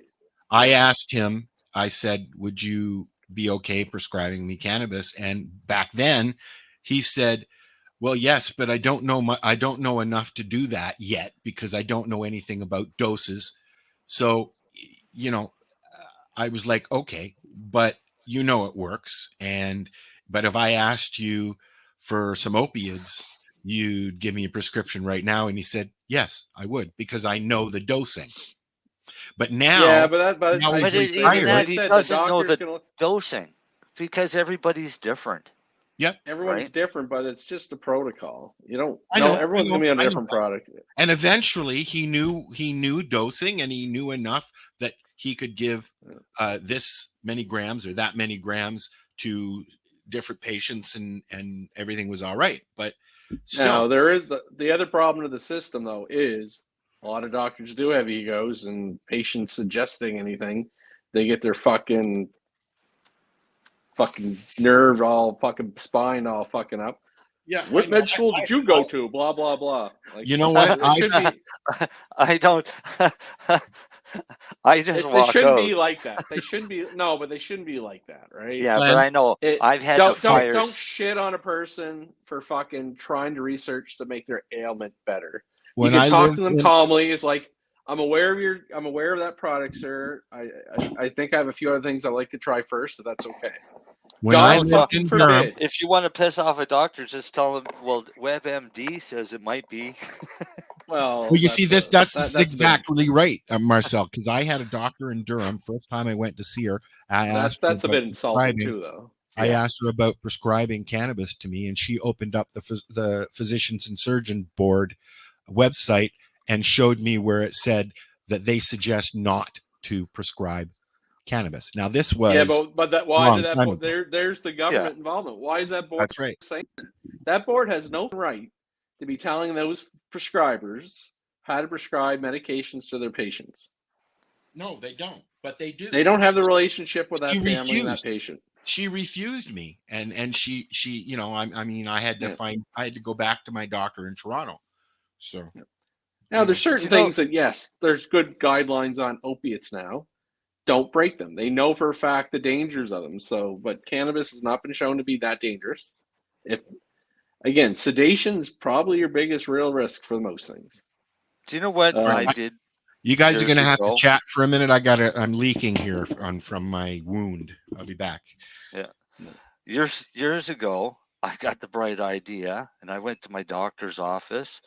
I asked him. I said, "Would you be okay prescribing me cannabis?" And back then, he said, "Well, yes, but I don't know enough to do that yet because I don't know anything about doses." So, I was like, "Okay, but it works." But if I asked you for some opiates, you'd give me a prescription right now. And he said, "Yes, I would, because I know the dosing." But now, he doesn't know the dosing because everybody's different. Yep, everyone's different, but it's just a protocol. You don't know. Everyone's gonna be on a different product. And eventually, he knew dosing, and he knew enough that he could give this many grams or that many grams to different patients, and everything was all right. But still, now there is the other problem to the system, though, is a lot of doctors do have egos, and patients suggesting anything, they get their fucking nerve all fucking spine all fucking up. Yeah. What med school did you go to? Blah blah blah. Like, you know what? I don't. I just they shouldn't be like that. They shouldn't be. No, but they shouldn't be like that, right? Yeah, but I know I've had don't shit on a person for fucking trying to research to make their ailment better. You can talk to them calmly. It's like, I'm aware of that product, sir. I think I have a few other things I'd like to try first, if that's okay. When I lived in Durham, if you want to piss off a doctor, just tell them, well, WebMD says it might be. Well, you see, that's exactly right, Marcel, because I had a doctor in Durham. First time I went to see her, I asked that's a bit insulting too, though. I asked her about prescribing cannabis to me, and she opened up the Physicians and Surgeon Board website and showed me where it said that they suggest not to prescribe cannabis. Now this was there's the government involvement. Why is that board saying that board has no right to be telling those prescribers how to prescribe medications to their patients? No, they don't, but they do. They don't have the relationship with that family and that patient. She refused me, and she I had to go back to my doctor in Toronto. So now there's certain things that, yes, there's good guidelines on opiates now. Don't break them. They know for a fact the dangers of them. So, but cannabis has not been shown to be that dangerous. Again, sedation is probably your biggest real risk for most things. Do you know what I did? You guys are going to have to chat for a minute. I'm leaking here from my wound. I'll be back. Yeah. Years ago, I got the bright idea, and I went to my doctor's office,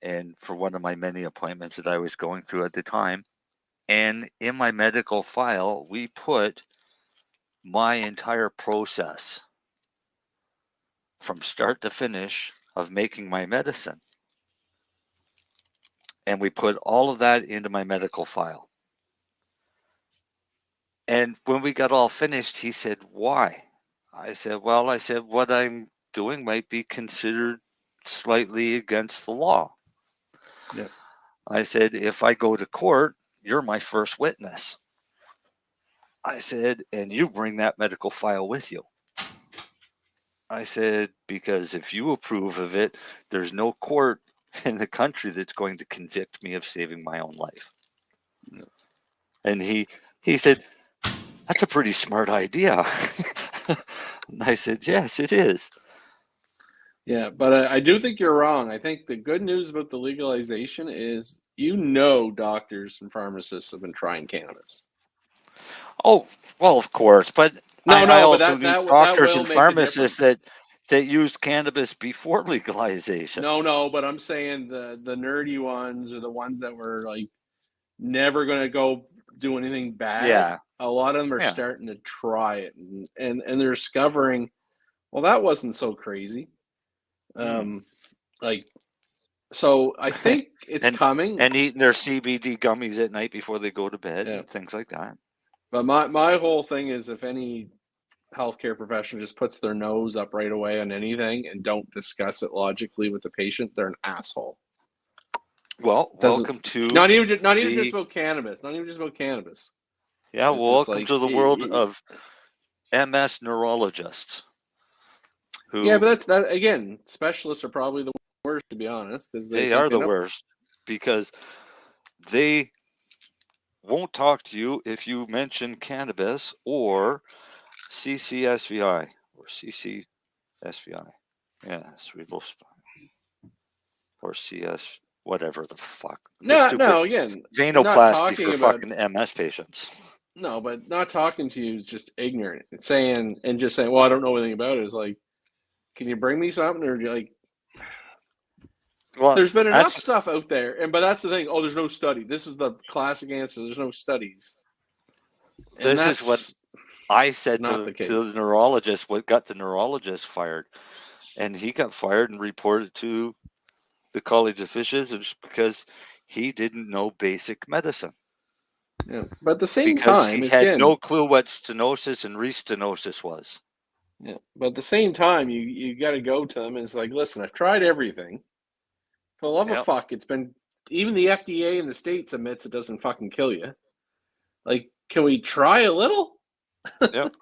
and for one of my many appointments that I was going through at the time, and in my medical file, we put my entire process from start to finish of making my medicine. And we put all of that into my medical file. And when we got all finished, he said, "Why?" I said, what I'm doing might be considered slightly against the law. Yeah. I said, if I go to court, you're my first witness. I said, and you bring that medical file with you. I said, because if you approve of it, there's no court in the country that's going to convict me of saving my own life. And he said, that's a pretty smart idea. And I said, yes, it is. Yeah, but I do think you're wrong. I think the good news about the legalization is, doctors and pharmacists have been trying cannabis. Oh, well, of course. But I also knew doctors and pharmacists that used cannabis before legalization. No, but I'm saying the nerdy ones, or the ones that were like never going to go do anything bad. Yeah. A lot of them are starting to try it, and they're discovering, well, that wasn't so crazy. So I think it's coming. And eating their CBD gummies at night before they go to bed and things like that. But my whole thing is, if any healthcare professional just puts their nose up right away on anything and don't discuss it logically with the patient, they're an asshole. Well, Doesn't welcome to not even just about cannabis. Not even just about cannabis. Yeah, It's well, just welcome like, to the world of MS neurologists. Yeah, but that again, specialists are probably the worst, to be honest, because they are the worst because they won't talk to you if you mention cannabis or CCSVI or CCSVI. Yeah, cerebral spine or CS, whatever the fuck. No, again, not Venoplasty talking for about fucking MS patients. no, but not talking to you is just ignorant. It's saying and just saying, well, I don't know anything about it. Is like, can you bring me something, or like? Well, there's been enough stuff out there, but that's the thing. Oh, there's no study. This is the classic answer. There's no studies. And this is what I said to the neurologist. What got the neurologist fired, and he got fired and reported to the College of Physicians because he didn't know basic medicine. Yeah, but at the same because time, he had no clue what stenosis and restenosis was. Yeah, but at the same time, you got to go to them. And it's like, listen, I've tried everything. For the love of fuck, it's been even the FDA in the States admits it doesn't fucking kill you. Like, can we try a little? Yep.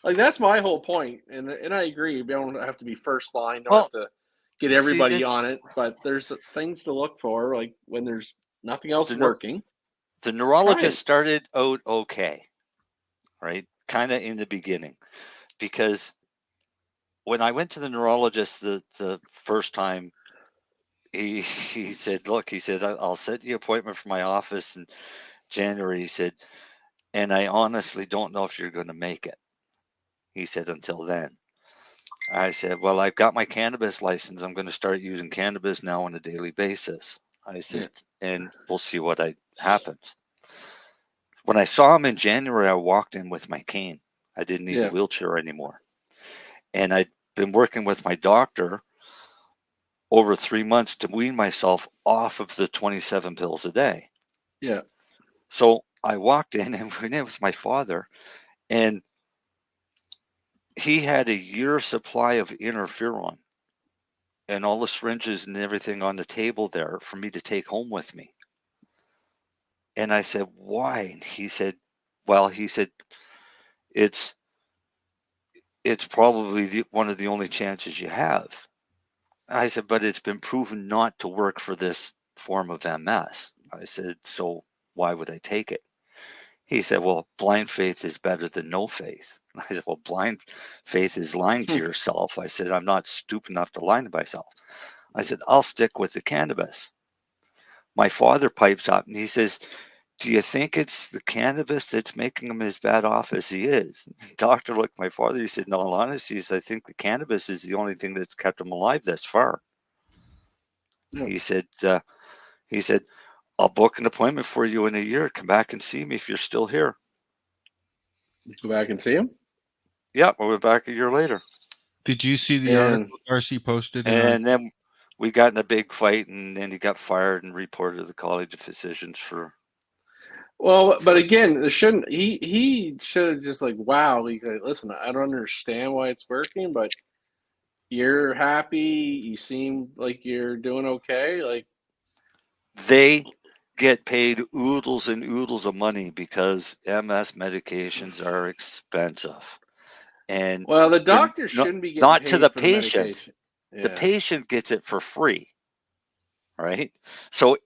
Like, that's my whole point, and I agree. We don't have to be first line. Don't have to get everybody on it, but there's things to look for. Like when there's nothing else working. The neurologist started out okay, right? Kind of in the beginning, because when I went to the neurologist the first time, he said, look, he said, I'll set the appointment for my office in January. He said, and I honestly don't know if you're going to make it. He said, until then. I said, well, I've got my cannabis license. I'm going to start using cannabis now on a daily basis. I said, and we'll see what happens. When I saw him in January, I walked in with my cane. I didn't need the wheelchair anymore. And I'd been working with my doctor over 3 months to wean myself off of the 27 pills a day. Yeah. So I walked in and went in with my father, and he had a year's supply of interferon and all the syringes and everything on the table there for me to take home with me. And I said, why? And he said, well, it's probably one of the only chances you have. I said, but it's been proven not to work for this form of MS. I said, so why would I take it? He said, well, blind faith is better than no faith. I said, well, blind faith is lying to yourself. I said, I'm not stupid enough to lie to myself. I said, I'll stick with the cannabis. My father pipes up and he says, do you think it's the cannabis that's making him as bad off as he is? The doctor looked at my father. He said, in all honesty, I think the cannabis is the only thing that's kept him alive this far. Yeah. He said, I'll book an appointment for you in a year. Come back and see me if you're still here. Go back and see him? Yeah, we're back a year later. Did you see the article Darcy posted? And then we got in a big fight, and then he got fired and reported to the College of Physicians for... Well, but again, he should have just like, wow, like, listen, I don't understand why it's working, but you're happy. You seem like you're doing okay. Like, they get paid oodles and oodles of money because MS medications are expensive. And well, the doctor shouldn't be getting not paid to the for patient. Yeah. The patient gets it for free, right? So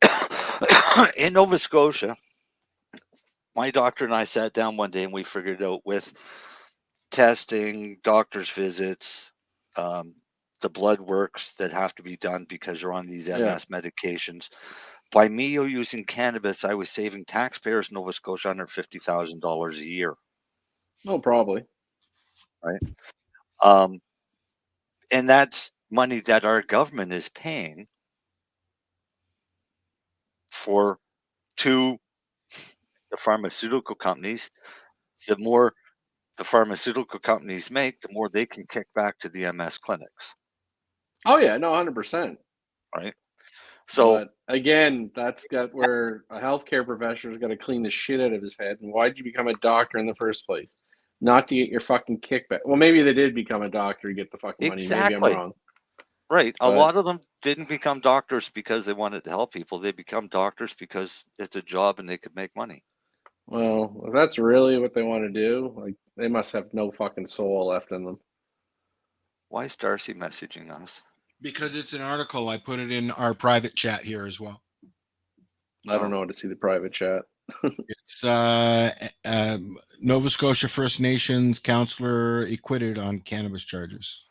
in Nova Scotia, my doctor and I sat down one day and we figured out with testing, doctor's visits, the blood works that have to be done because you're on these MS medications. By me using cannabis, I was saving taxpayers in Nova Scotia under $50,000 a year. Oh, probably. Right. And that's money that our government is paying to the pharmaceutical companies. The more the pharmaceutical companies make, the more they can kick back to the MS clinics. Oh yeah, no, 100%. Right. So but again, that's got where a healthcare professional has got to clean the shit out of his head. And why did you become a doctor in the first place? not to get your fucking kickback. Well, maybe they did become a doctor to get the fucking money. Exactly. Maybe I'm wrong. Right. But A lot of them didn't become doctors because they wanted to help people. They become doctors because it's a job and they could make money. Well, if that's really what they want to do, like they must have no fucking soul left in them. Why is Darcy messaging us? Because it's an article. I put it in our private chat here as well. I don't know how to see the private chat. It's Nova Scotia First Nations counselor acquitted on cannabis charges.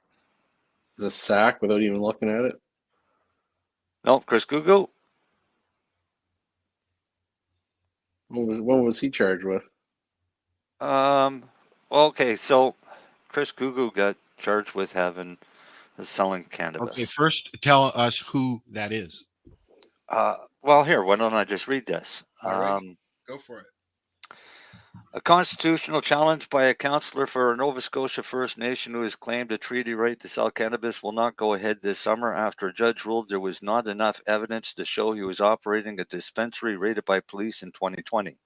Is a sack without even looking at it? No, Chris Google. What was he charged with? Okay, so Chris Google got charged with selling cannabis. Okay, first tell us who that is. Well, here, why don't I just read this? All right. Go for it. A constitutional challenge by a councillor for a Nova Scotia First Nation who has claimed a treaty right to sell cannabis will not go ahead this summer after a judge ruled there was not enough evidence to show he was operating a dispensary raided by police in 2020.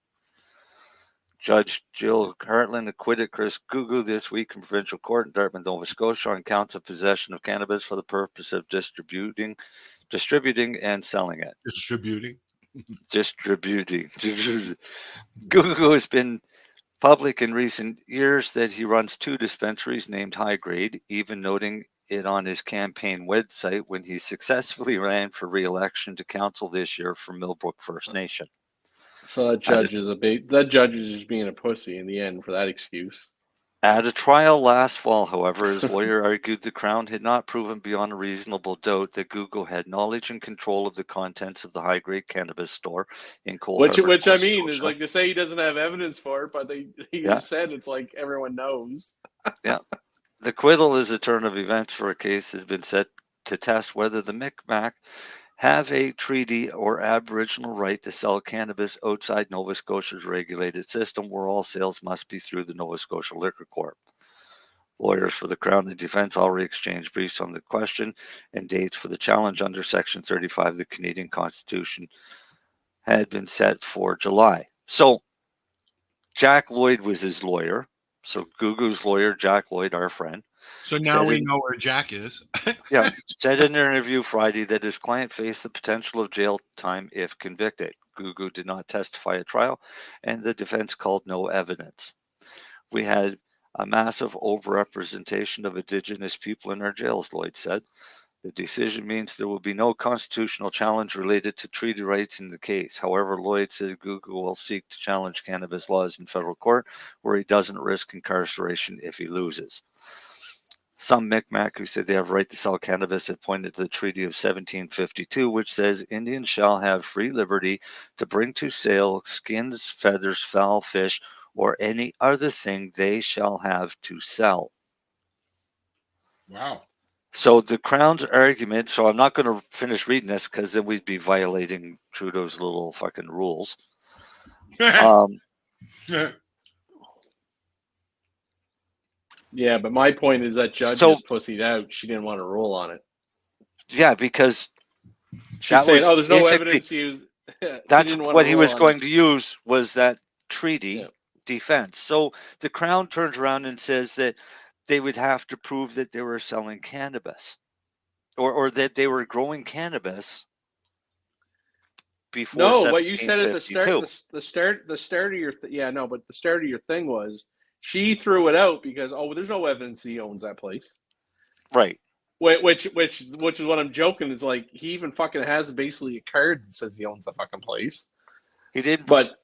Judge Jill Hartland acquitted Chris Gugu this week in provincial court in Dartmouth, Nova Scotia on counts of possession of cannabis for the purpose of distributing and selling it. Distributing. Gugu has been public in recent years that he runs 2 dispensaries named High Grade, even noting it on his campaign website when he successfully ran for re-election to council this year for Millbrook First Nation. So that judge is just being a pussy in the end for that excuse. At a trial last fall, however, his lawyer argued the Crown had not proven beyond a reasonable doubt that Google had knowledge and control of the contents of the high-grade cannabis store in Cold Harbor, Which I Nova mean Scotia. is like to say he doesn't have evidence for it, but he just said it's like everyone knows. Yeah. The acquittal is a turn of events for a case that had been set to test whether the Micmac have a treaty or Aboriginal right to sell cannabis outside Nova Scotia's regulated system, where all sales must be through the Nova Scotia Liquor Corp. Lawyers for the Crown and Defence already exchanged briefs on the question, and dates for the challenge under Section 35 of the Canadian Constitution had been set for July. So Jack Lloyd was his lawyer. So Gugu's lawyer, Jack Lloyd, our friend. So now we know where Jack is. Yeah, said in an interview Friday that his client faced the potential of jail time if convicted. Gugu did not testify at trial, and the defense called no evidence. We had a massive overrepresentation of Indigenous people in our jails, Lloyd said. The decision means there will be no constitutional challenge related to treaty rights in the case. However, Lloyd said Google will seek to challenge cannabis laws in federal court, where he doesn't risk incarceration if he loses. Some Micmac who said they have right to sell cannabis have pointed to the Treaty of 1752, which says Indians shall have free liberty to bring to sale skins, feathers, fowl, fish, or any other thing they shall have to sell. Wow. So the Crown's argument, so I'm not going to finish reading this because then we'd be violating Trudeau's little fucking rules. Yeah, but my point is that judge just pussied out. She didn't want to rule on it. Yeah, because she's saying, "Oh, there's no evidence." That's what he was going to use was that treaty defense. So the Crown turns around and says that they would have to prove that they were selling cannabis, or that they were growing cannabis before. No, what you said at the start, the start of your but the start of your thing was she threw it out because there's no evidence he owns that place, right? Which is what I'm joking. It's like he even fucking has basically a card that says he owns the fucking place. He didn't, but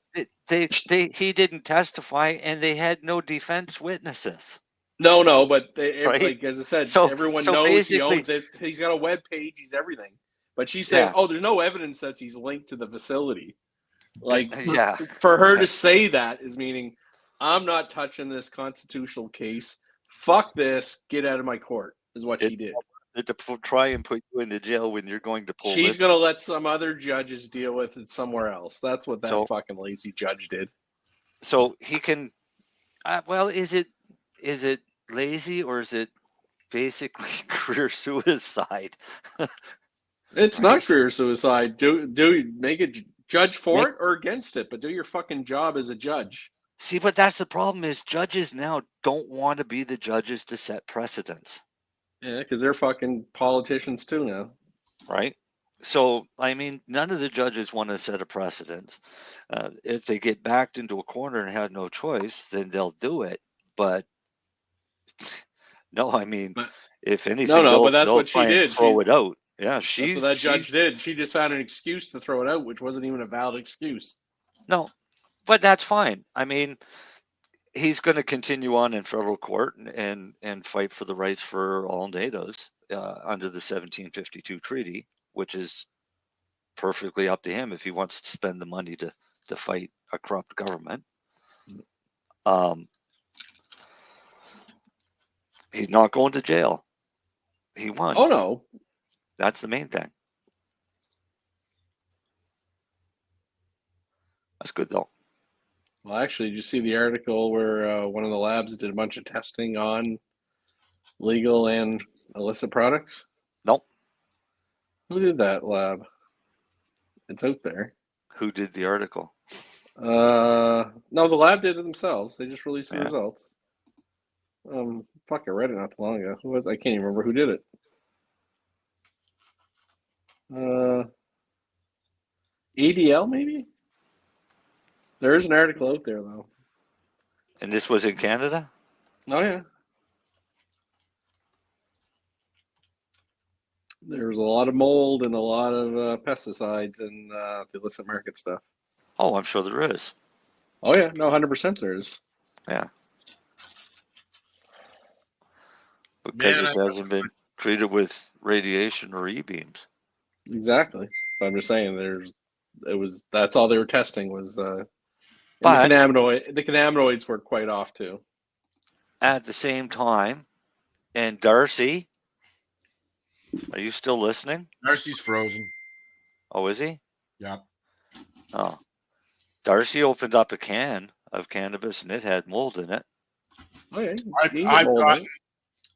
he didn't testify, and they had no defense witnesses. No, but like as I said, everyone knows he owns it. He's got a web page. He's everything. But she said, there's no evidence that he's linked to the facility. Like, for her to say that is meaning, I'm not touching this constitutional case. Fuck this. Get out of my court, is what she did. To try and put you into jail when you're going to pull She's going to let some other judges deal with it somewhere else. That's what that fucking lazy judge did. So he can, is it lazy or is it basically career suicide? It's not career suicide. Do make a judge for it or against it, but do your fucking job as a judge. See, but that's the problem is judges now don't want to be the judges to set precedents. Yeah, because they're fucking politicians too now. Right? So, I mean, none of the judges want to set a precedent. If they get backed into a corner and have no choice, then they'll do it. But no, I mean, if anything, but that's they'll what she try and did. throw it out. Yeah, That's what that judge did. She just found an excuse to throw it out, which wasn't even a valid excuse. No, but that's fine. I mean, he's going to continue on in federal court and fight for the rights for all natives under the 1752 treaty, which is perfectly up to him if he wants to spend the money to fight a corrupt government. He's not going to jail. He won. Oh, no. That's the main thing. That's good, though. Well, actually, did you see the article where one of the labs did a bunch of testing on legal and illicit products? Nope. Who did that lab? It's out there. Who did the article? No, the lab did it themselves. They just released the results. Fuck, I read it not too long ago. Who was? I can't even remember who did it. ADL maybe? There is an article out there though. And this was in Canada? Oh yeah. There's a lot of mold and a lot of pesticides and the illicit market stuff. Oh, I'm sure there is. Oh yeah, no, 100% there is. Yeah. Because it hasn't been treated with radiation or E-beams. Exactly. But I'm just saying that's all they were testing was but the cannabinoids were quite off too. At the same time, and Darcy, are you still listening? Darcy's frozen. Oh, is he? Yeah. Oh. Darcy opened up a can of cannabis and it had mold in it. Oh yeah.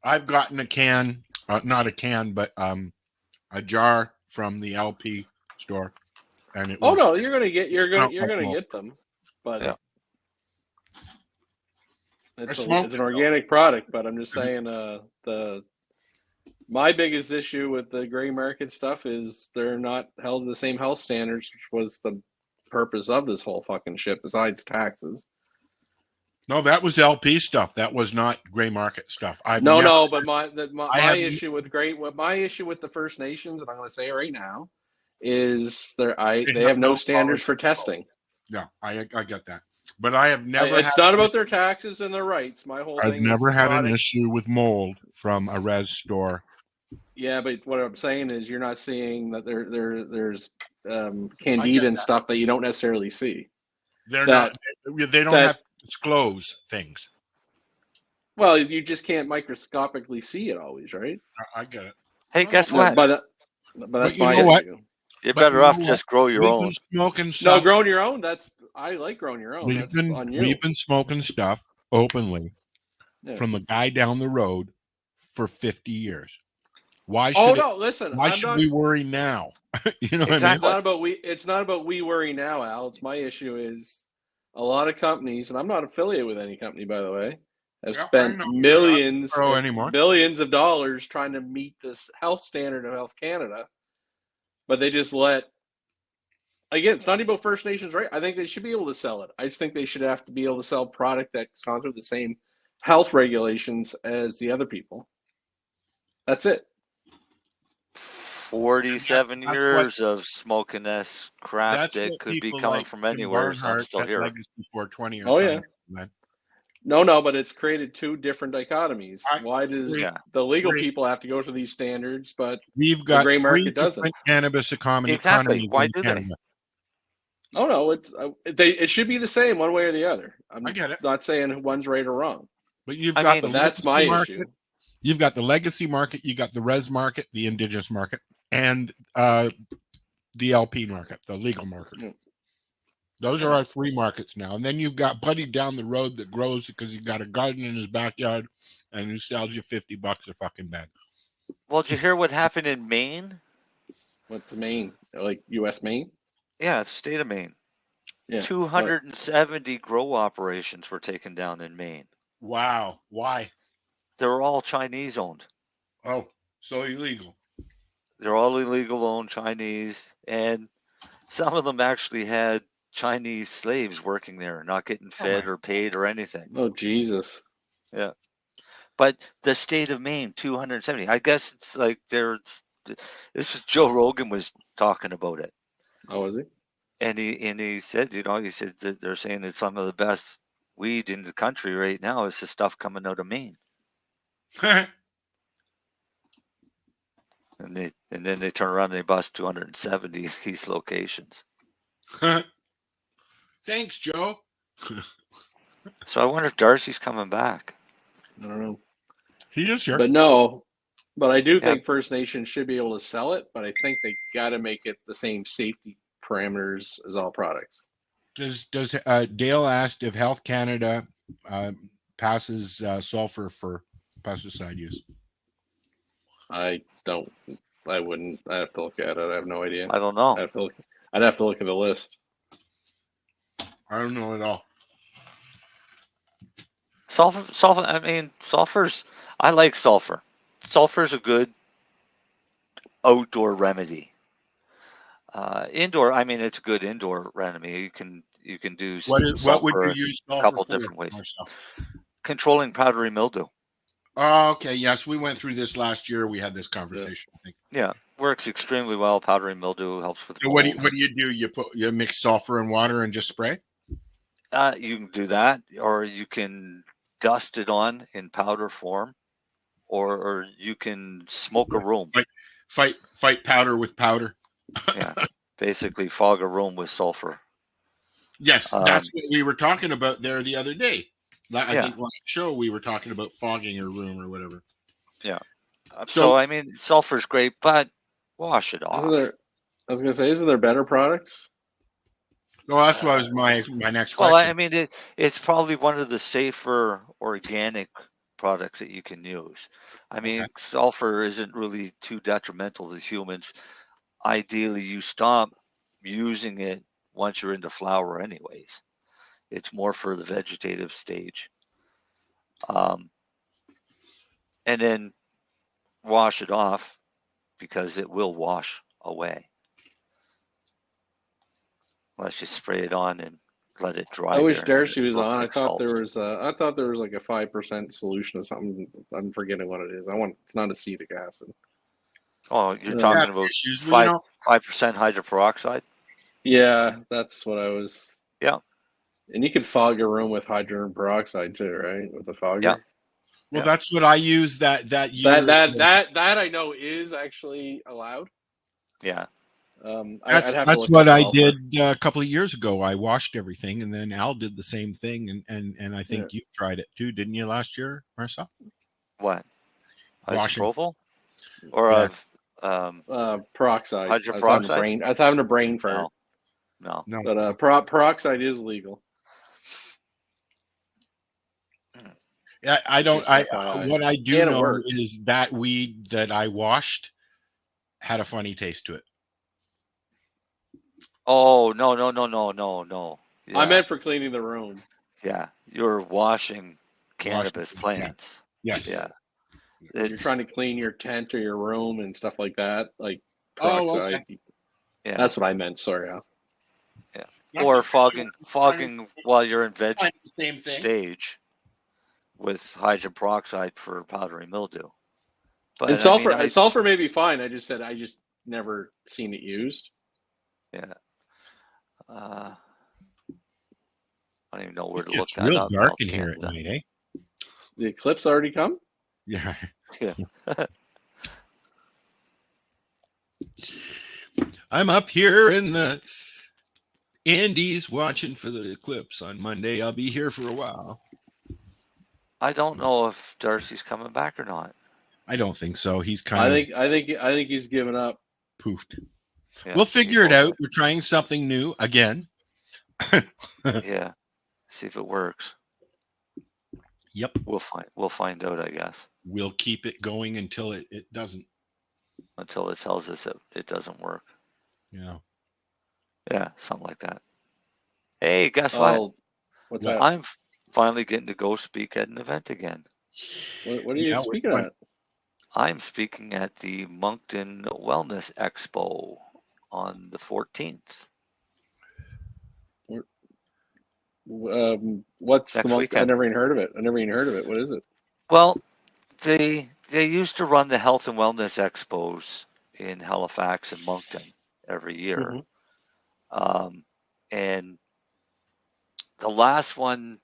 I've gotten a can, not a can, but a jar from the LP store, and it. Oh no, you're gonna get them, but yeah. It's an organic product. But I'm just saying, my biggest issue with the gray market stuff is they're not held to the same health standards, which was the purpose of this whole fucking shit. Besides taxes. No, that was LP stuff. That was not gray market stuff. But my issue with the First Nations, and I'm going to say it right now, is they have no standards for testing. Yeah, I get that, but I have never. It's not about their taxes and their rights. My whole thing. I've never had an issue with mold from a res store. Yeah, but what I'm saying is you're not seeing that there's candida and stuff that you don't necessarily see. They don't have to disclose things. Well, you just can't microscopically see it always, right? I get it. Hey, guess what? But that's my issue. You're better off just grow your own. Smoking stuff. No, growing your own. I like growing your own. We've been smoking stuff openly from the guy down the road for 50 years. Why should we worry now? You know what I mean? It's not about we worry now, Al. It's my issue is a lot of companies, and I'm not affiliated with any company, by the way, have spent billions of dollars trying to meet this health standard of Health Canada, but they just let. Again, it's not even about First Nations, right? I think they should be able to sell it. I just think they should have to be able to sell product that's gone through the same health regulations as the other people. That's it. 47 years of smoking this crap that could be coming from anywhere. So I'm still here. Before 20 oh yeah. No, but it's created two different dichotomies. Why does the legal people have to go through these standards, but we've got the gray market three doesn't? Cannabis economies. Why do they? Oh no, it should be the same one way or the other. I get it. Not saying one's right or wrong. But that's my issue. issue. You've got the legacy market, you got the res market, the indigenous market, and the LP market, the legal market. Mm. Those are our three markets now. And then you've got Buddy down the road that grows because he's got a garden in his backyard and he sells you $50 a fucking bag. Well, did you hear what happened in Maine? What's Maine? Like U.S. Maine? Yeah, it's state of Maine. Yeah, 270 grow operations were taken down in Maine. Wow. Why? They're all Chinese owned. Oh, so illegal. They're all illegal owned Chinese, and some of them actually had Chinese slaves working there, not getting fed or paid or anything. Oh, Jesus. Yeah. But the state of Maine, 270. I guess it's like this is Joe Rogan was talking about it. Oh, was he? And he said, he said that they're saying that some of the best weed in the country right now is the stuff coming out of Maine. And then they turn around and they bust 270 these locations. Thanks, Joe. So I wonder if Darcy's coming back. I don't know. He is here. But I do think First Nations should be able to sell it, but I think they got to make it the same safety parameters as all products. Does Dale asked if Health Canada passes sulfur for pesticide use? I wouldn't. I have to look at it. I have no idea. I don't know. I'd have to look at the list. I don't know at all. Sulfur. I mean, sulfur's. I like sulfur. Sulfur's a good outdoor remedy. Indoor. I mean, it's a good indoor remedy. You can do. What would you use sulfur a couple for, different ways. Marcel? Controlling powdery mildew. Oh, okay. Yes, we went through this last year. We had this conversation. I think. Yeah, works extremely well. Powdery mildew helps with. So what do you do? You mix sulfur and water and just spray? You can do that, or you can dust it on in powder form, or you can smoke a room. Fight powder with powder. Yeah, basically fog a room with sulfur. Yes, that's what we were talking about there the other day. I think last show we were talking about fogging a room or whatever. Yeah. So I mean, sulfur's great, but wash it off. I was going to say, isn't there better products? No, that's what was my next question. Well, I mean, it's probably one of the safer organic products that you can use. I mean, sulfur isn't really too detrimental to humans. Ideally, you stop using it once you're into flower anyways. It's more for the vegetative stage. And then wash it off because it will wash away. Let's just spray it on and let it dry. I wish Darcy was on. I thought there was like a 5% solution of something. I'm forgetting what it is. It's not acetic acid. Oh, you're talking about 5% hydroperoxide? Yeah, that's what I was. Yeah. And you can fog a room with hydrogen peroxide too, right? With the fogger. Yeah. Well, that's what I use that year. That I know is actually allowed. Yeah. That's what I did a couple of years ago. I washed everything, and then Al did the same thing, and I think you tried it too, didn't you, last year, Marcel? What? Washing. Isopropyl? Or peroxide. Hydroperoxide? I was having a brain fart. No. But peroxide is legal. Yeah, what I do know is that weed that I washed had a funny taste to it. Oh, no. Yeah. I meant for cleaning the room. Yeah, you're washing cannabis plants. Yes. Yeah. You're trying to clean your tent or your room and stuff like that, like peroxide. Okay. Yeah. That's what I meant. Sorry, Al. Yeah. Or fogging while you're in veg same thing. stage with hydrogen peroxide for powdery mildew. But and sulfur, sulfur may be fine. I just never seen it used. Yeah. I don't even know where to look It's that real up. dark in here at night, eh? The eclipse already come? Yeah. Yeah. I'm up here in the Andes watching for the eclipse on Monday. I'll be here for a while. I don't know if Darcy's coming back or not. I don't think so. He's I think he's given up. Poofed. Yeah, we'll figure it out. We're trying something new again. Yeah. See if it works. Yep. We'll find out, I guess. We'll keep it going until it doesn't. Until it tells us that it doesn't work. Yeah. Yeah, something like that. Hey, guess what? Oh, what's that? I'm finally getting to go speak at an event again. What are you speaking at? I'm speaking at the Moncton Wellness Expo on the 14th. What's Next the weekend. I never even heard of it. What is it? Well, they used to run the health and wellness expos in Halifax and Moncton every year. And the last one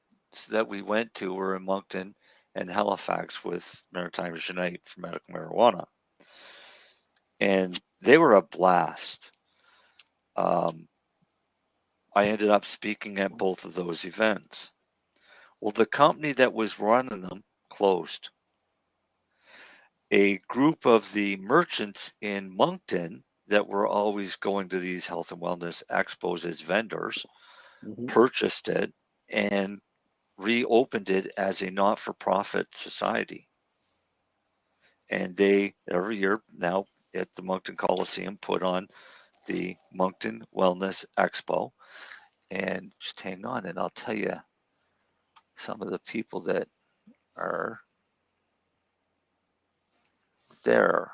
that we went to were in Moncton and Halifax with Maritime Unite for medical marijuana. And they were a blast. I ended up speaking at both of those events. Well, the company that was running them closed. A group of the merchants in Moncton that were always going to these health and wellness expos as vendors purchased it and reopened it as a not-for-profit society. And they, every year now at the Moncton Coliseum, put on the Moncton Wellness Expo. And just hang on, and I'll tell you some of the people that are there.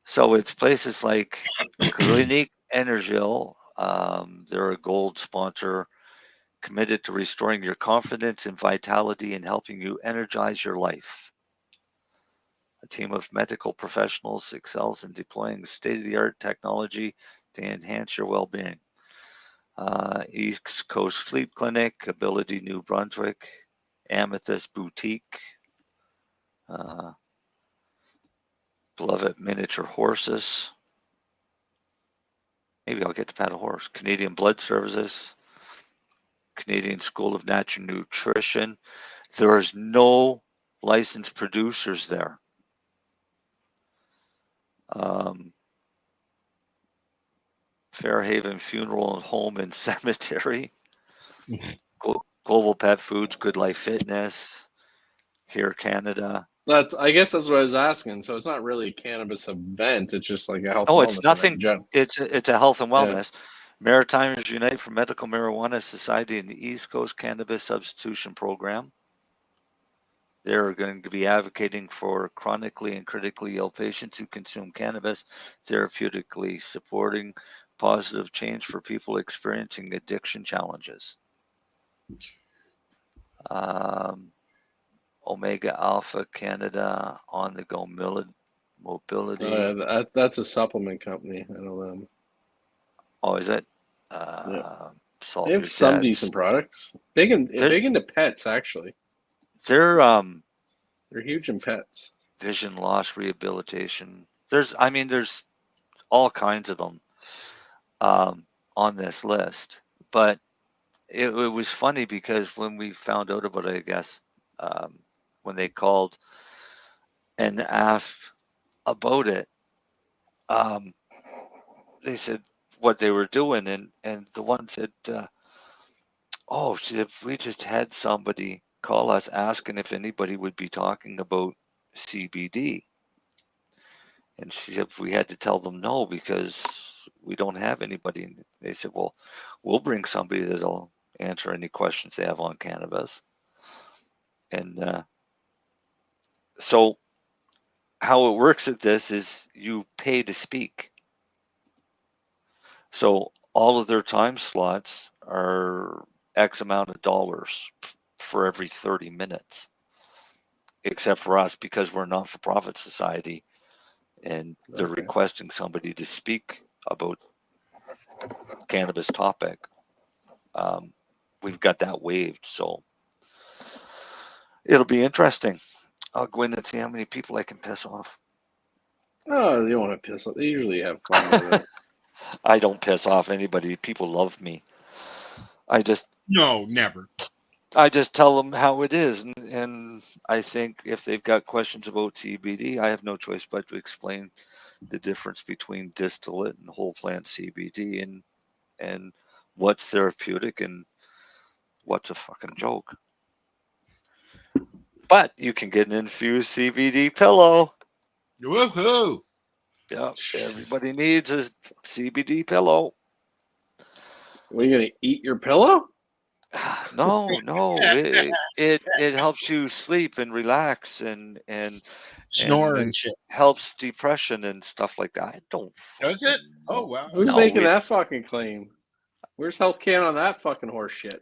So it's places like Clinique Energil. They're a gold sponsor committed to restoring your confidence and vitality and helping you energize your life. A team of medical professionals excels in deploying state-of-the-art technology to enhance your well-being. East Coast Sleep Clinic, Ability New Brunswick, Amethyst Boutique, Beloved Miniature Horses. Maybe I'll get to pat a horse. Canadian Blood Services, Canadian School of Natural Nutrition. There is no licensed producers there. Fairhaven Funeral Home and Cemetery, Global Pet Foods, Good Life Fitness, Here Canada. I guess that's what I was asking. So it's not really a cannabis event. It's just like a health. No, wellness it's nothing. Event It's a health and wellness. Yeah. Maritimers Unite for Medical Marijuana Society in the East Coast Cannabis Substitution Program. They're going to be advocating for chronically and critically ill patients who consume cannabis, therapeutically supporting positive change for people experiencing addiction challenges. Omega Alpha Canada, On the Go Mobility. That's a supplement company. I know them. Oh, is it? Yeah. They have some decent products. Big into pets, actually. They're huge in pets. Vision loss rehabilitation. There's all kinds of them on this list. But it was funny because when we found out about it, I guess, when they called and asked about it, they said what they were doing, and the one said, oh, if we just had somebody call us asking if anybody would be talking about CBD. And she said we had to tell them no because we don't have anybody. And they said, well, we'll bring somebody that'll answer any questions they have on cannabis. And so how it works at this is you pay to speak. So all of their time slots are X amount of dollars for every 30 minutes, except for us because we're a not-for-profit society and they're requesting somebody to speak about cannabis topic. We've got that waived, so it'll be interesting. I'll go in and see how many people I can piss off. Oh, you don't want to piss off. They usually have fun with it. I don't piss off anybody. People love me. No, never. I just tell them how it is. And I think if they've got questions about CBD, I have no choice but to explain the difference between distillate and whole plant CBD and what's therapeutic and what's a fucking joke. But you can get an infused CBD pillow. Woohoo! Yeah, everybody needs a CBD pillow. What, are you gonna eat your pillow? No, it helps you sleep and relax and Snore and it shit. helps depression and stuff like that. I don't Does it? fucking Oh, know. wow. Who's No, making that fucking claim? Where's Health Canada on that fucking horse shit?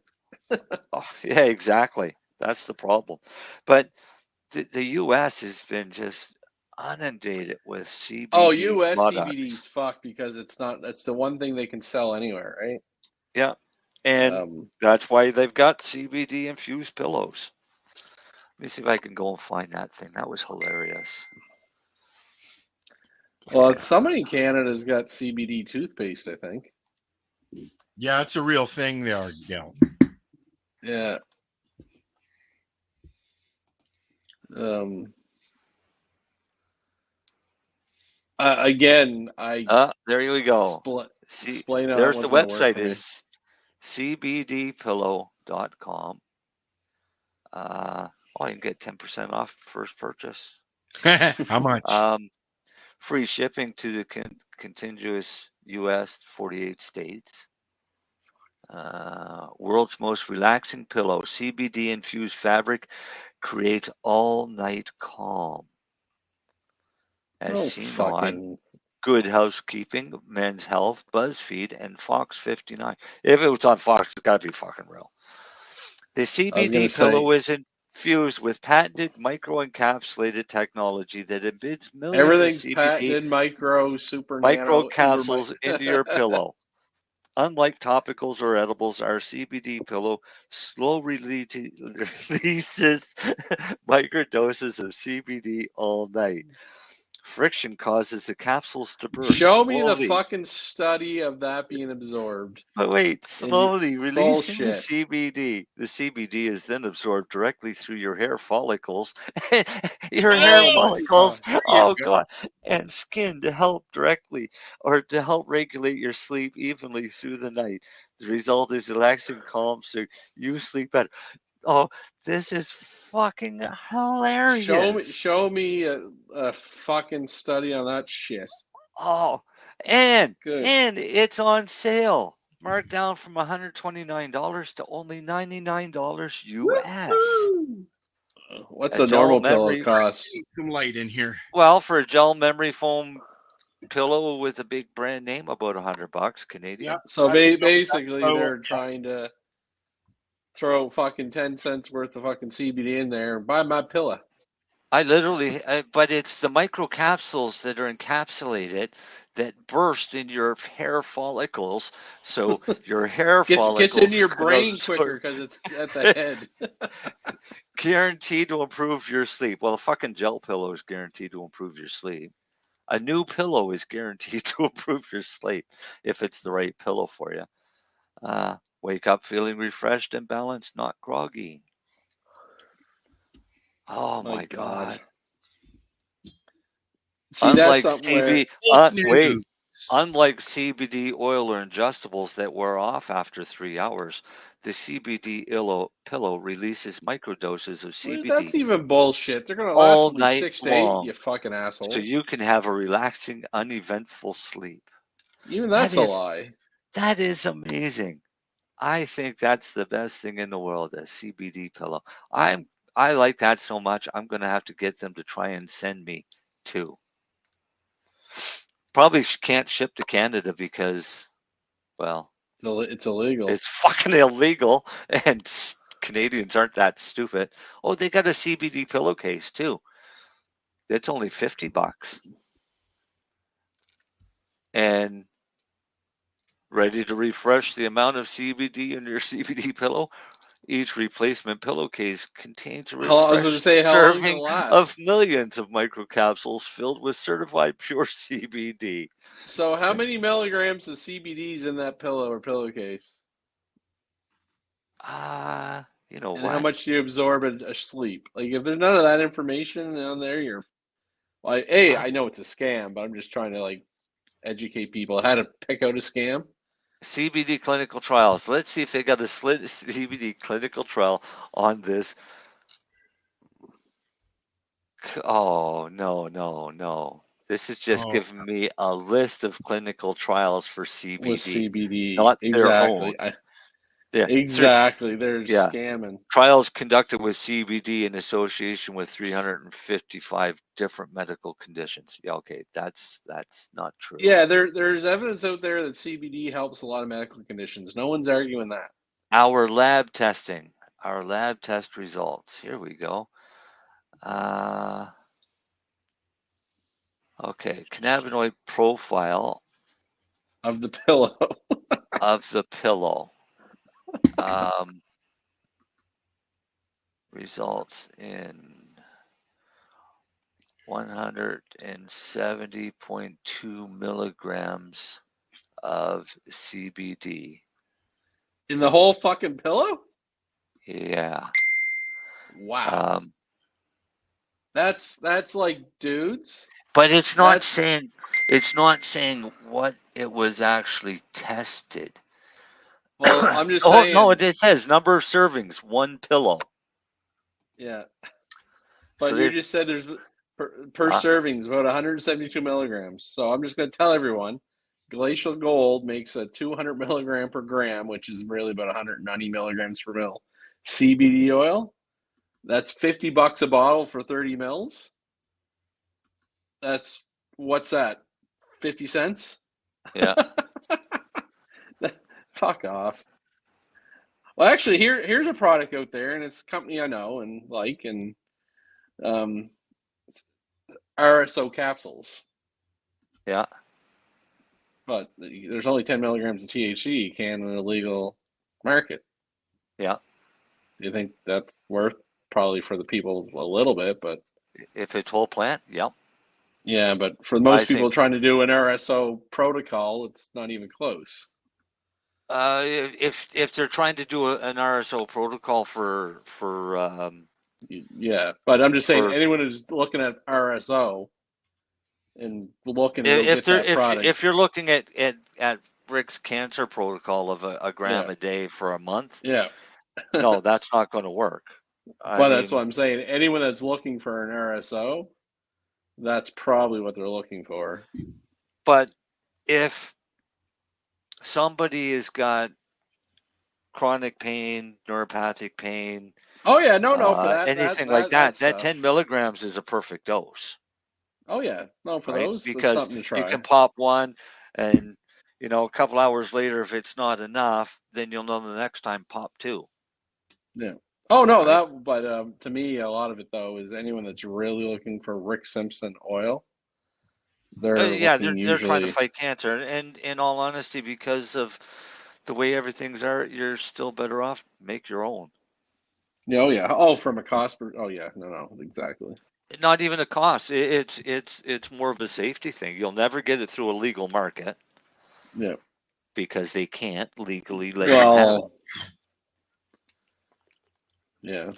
Oh, yeah, exactly. That's the problem. But the U.S. has been just inundated with CBD Oh, U.S. products. CBD's fucked because it's not. That's the one thing they can sell anywhere, right? Yeah, and that's why they've got CBD infused pillows. Let me see if I can go and find that thing. That was hilarious. Well, somebody in Canada's got CBD toothpaste, I think. Yeah, it's a real thing there. Yeah. Again, there you go. Explain how there's that the one's gonna work website for me. is cbdpillow.com. You can get 10% off first purchase. How much? Free shipping to the contiguous U.S. 48 states. World's most relaxing pillow. CBD infused fabric creates all night calm. As seen on Good Housekeeping, Men's Health, BuzzFeed, and Fox 59. If it was on Fox, it's got to be fucking real. The CBD pillow is infused with patented microencapsulated technology that embeds millions Everything's of CBD patented, super micro nano, capsules into your pillow. Unlike topicals or edibles, our CBD pillow slowly releases microdoses of CBD all night. Friction causes the capsules to burst. Show me the slowly. fucking study of that being absorbed. But wait, slowly releasing the Bullshit. CBD. The CBD is then absorbed directly through your hair follicles. God, and skin to help directly or to help regulate your sleep evenly through the night. The result is relaxing, calm, so you sleep better. Oh, this is fucking hilarious. Show me a fucking study on that shit. Oh, and it's on sale. Marked down from $129 to only $99 US. What's a normal pillow cost? Some light in here. Well, for a gel memory foam pillow with a big brand name, about $100 Canadian. Yeah. So basically, they're trying to throw fucking 10 cents worth of fucking CBD in there and buy my pillow. I literally, but it's the microcapsules that are encapsulated that burst in your hair follicles, so your hair follicles gets into your brain quicker because it's at the head. Guaranteed to improve your sleep. Well, a fucking gel pillow is guaranteed to improve your sleep. A new pillow is guaranteed to improve your sleep if it's the right pillow for you. Wake up feeling refreshed and balanced, not groggy. Oh my God. See, unlike that's unlike CBD oil or ingestibles that wear off after 3 hours, the CBD pillow releases microdoses of CBD. That's even bullshit. They're gonna last only 6 to 8. You fucking assholes. So you can have a relaxing, uneventful sleep. Even that's a lie. That is amazing. I think that's the best thing in the world, a CBD pillow. I like that so much, I'm going to have to get them to try and send me 2. Probably can't ship to Canada because, well, it's illegal. It's fucking illegal, and Canadians aren't that stupid. Oh, they got a CBD pillowcase too. It's only $50. And ready to refresh the amount of CBD in your CBD pillow? Each replacement pillowcase contains a refreshed serving of millions of microcapsules filled with certified pure CBD. So how many milligrams of CBD is in that pillow or pillowcase? And how much do you absorb asleep? Like, if there's none of that information on there, you're like, I know it's a scam, but I'm just trying to like educate people how to pick out a scam. CBD clinical trials. Let's see if they got a CBD clinical trial on this. Oh, no. This is just giving me a list of clinical trials for CBD. With CBD. Not exactly. their own. Yeah. Exactly. They're Yeah. scamming. Trials conducted with CBD in association with 355 different medical conditions. Yeah, okay, that's not true. Yeah, there's evidence out there that CBD helps a lot of medical conditions. No one's arguing that. Our lab testing, our lab test results. Here we go. Okay, cannabinoid profile of the pillow. Of the pillow. Results in 170.2 milligrams of CBD. In the whole fucking pillow? Yeah. Wow. That's like dudes. But it's not saying what it was actually tested. Well, I'm just saying. No, it says number of servings, 1 pillow. Yeah. But So you just said there's per servings about 172 milligrams. So I'm just going to tell everyone, Glacial Gold makes a 200 milligram per gram, which is really about 190 milligrams per mil. CBD oil, that's $50 a bottle for 30 mils. That's, what's that, 50 cents? Yeah. Fuck off. Well, actually, here's a product out there, and it's a company I know and like, and RSO capsules. Yeah. But there's only 10 milligrams of THC in an illegal market. Yeah. Do you think that's worth probably for the people a little bit, but if it's whole plant, yeah. Yeah, but for most people trying to do an RSO protocol, it's not even close. If they're trying to do an RSO protocol for yeah, but I'm just saying anyone who's looking at RSO and looking to get that product. If you're looking at Rick's cancer protocol of a gram a day for a month, yeah, no, that's not going to work. But that's what I'm saying. Anyone that's looking for an RSO, that's probably what they're looking for. But if somebody has got chronic pain, neuropathic pain, oh yeah, no, for that, anything like that 10 milligrams is a perfect dose. Oh yeah, no, for those, because it's something to try. You can pop one, and a couple hours later, if it's not enough, then you'll know the next time pop 2. Yeah. Oh no, but to me, a lot of it though is anyone that's really looking for Rick Simpson oil. They're trying to fight cancer, and in all honesty, because of the way everything's are, you're still better off make your own. Yeah, oh yeah. Oh, from a cost. Oh yeah, no, exactly. Not even a cost. It's more of a safety thing. You'll never get it through a legal market. Yeah. Because they can't legally let you have it. Yeah.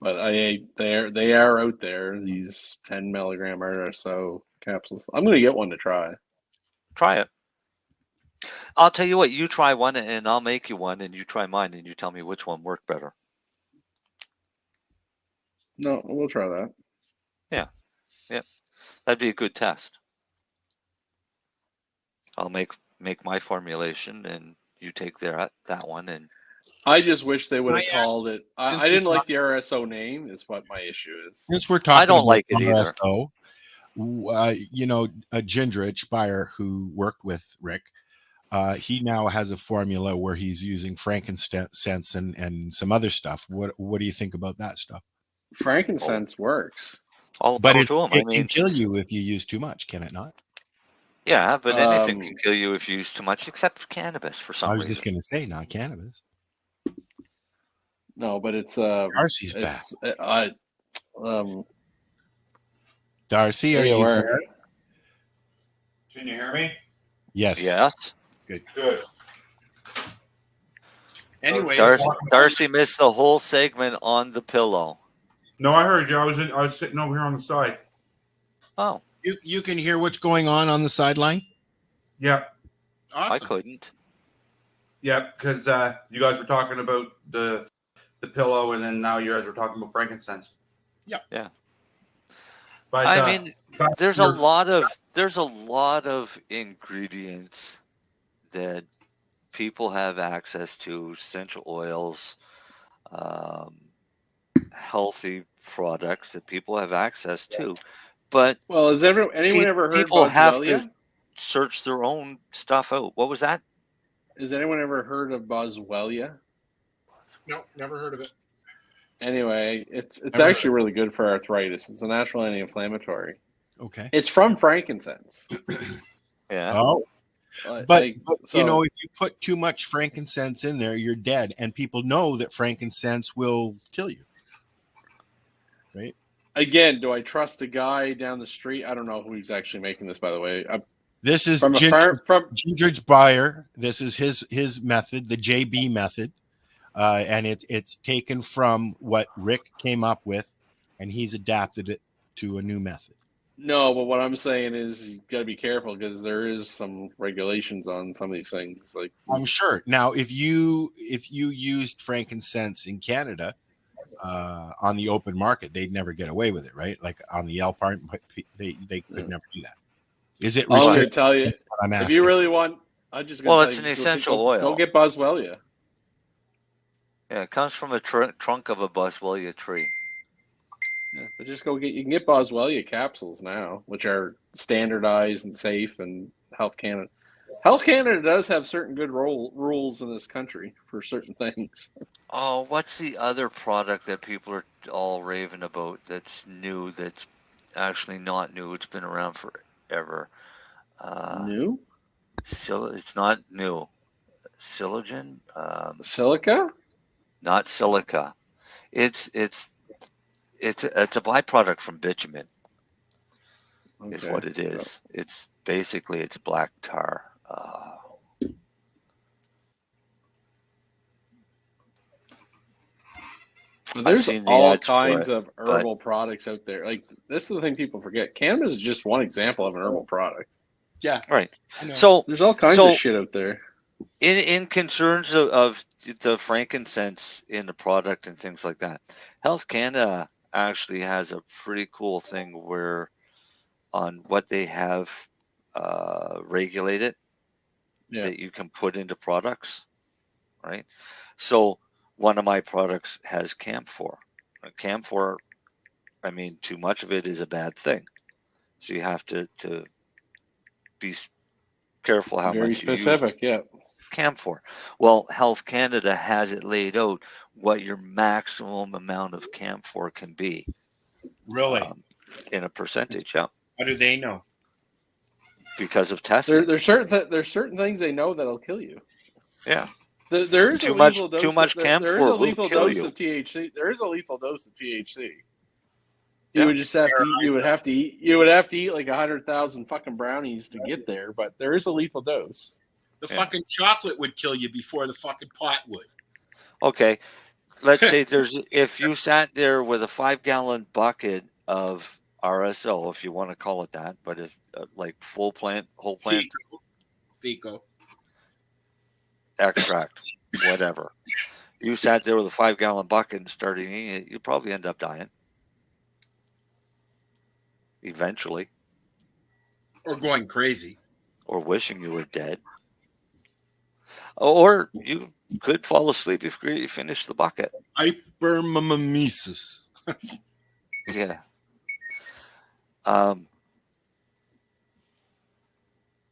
But they are out there, these 10 milligram RSO capsules. I'm going to get one to try. Try it. I'll tell you what, you try one and I'll make you one, and you try mine and you tell me which one worked better. No, we'll try that. Yeah. That'd be a good test. I'll make my formulation and you take that one, and I just wish they would have called it. I didn't like the RSO name, is what my issue is. Since we're talking I don't about like it RSO, Gingerich Buyer, who worked with Rick, he now has a formula where he's using frankincense and some other stuff. What do you think about that stuff? Frankincense works. But it can kill you if you use too much, can it not? Yeah, but anything can kill you if you use too much, except cannabis for some reason. I was just going to say, not cannabis. No, but it's Darcy's back. Darcy, are you there? Can you hear me? Yes. Good. Anyways, Darcy missed the whole segment on the pillow. No, I heard you. I was sitting over here on the side. Oh. You can hear what's going on the sideline? Yeah. Awesome. I couldn't. Yeah, because you guys were talking about the pillow, and then now you guys were talking about frankincense. Yeah. But, I mean, there's a lot of ingredients that people have access to, essential oils, healthy products that people have access to. But Well, has anyone ever heard people have Boswellia? to search their own stuff out. What was that? Has anyone ever heard of Boswellia? No, never heard of it. Anyway, it's actually really good for arthritis. It's a natural anti-inflammatory. Okay. It's from frankincense. Yeah. Oh. But if you put too much frankincense in there, you're dead. And people know that frankincense will kill you. Right? Again, do I trust the guy down the street? I don't know who's actually making this, by the way. This is from Ginger's Buyer. This is his method, the JB method. And it's taken from what Rick came up with, and he's adapted it to a new method. No, but what I'm saying is you got to be careful because there is some regulations on some of these things. Like I'm sure. Now, if you used frankincense in Canada on the open market, they'd never get away with it, right? Like on the L part, they could never do that. Is it all restricted? I tell you, I'm asking. if you really want, I just it's an essential oil. Go get Boswellia. Yeah, it comes from a trunk of a Boswellia tree. Yeah, but just you can get Boswellia capsules now, which are standardized and safe, and Health Canada. Health Canada does have certain good rules in this country for certain things. Oh, what's the other product that people are all raving about that's new, that's actually not new? It's been around forever. New? So it's not new. Silogen? Silica? Not silica. It's a byproduct from bitumen. Is what it is. It's basically black tar. There's all kinds of herbal products out there. Like, this is the thing people forget. Cannabis is just one example of an herbal product. Yeah. Right. So there's all kinds of shit out there. In concerns of the frankincense in the product and things like that, Health Canada actually has a pretty cool thing where on what they have regulated that you can put into products, right? So one of my products has camphor. Camphor, I mean, too much of it is a bad thing. So you have to be careful how Very much specific, you use camphor. Well, Health Canada has it laid out what your maximum amount of camphor can be. Really? In a percentage, yeah. How do they know? Because of testing. There's certain things they know that'll kill you. Yeah. There is too a much lethal dose. Too much camphor will lethal kill dose you. of THC. There is a lethal dose of THC. Yeah. You would just have to. You would have to eat. You would have to eat like 100,000 fucking brownies to get there. But there is a lethal dose. The fucking chocolate would kill you before the fucking pot would. Okay. Let's say if you sat there with a 5-gallon bucket of RSO, if you want to call it that, but if like whole plant Fico extract, whatever. You sat there with a 5-gallon bucket and started eating it, you'd probably end up dying. Eventually. Or going crazy. Or wishing you were dead. Or you could fall asleep if you finish the bucket. Hypermimesis. Yeah. I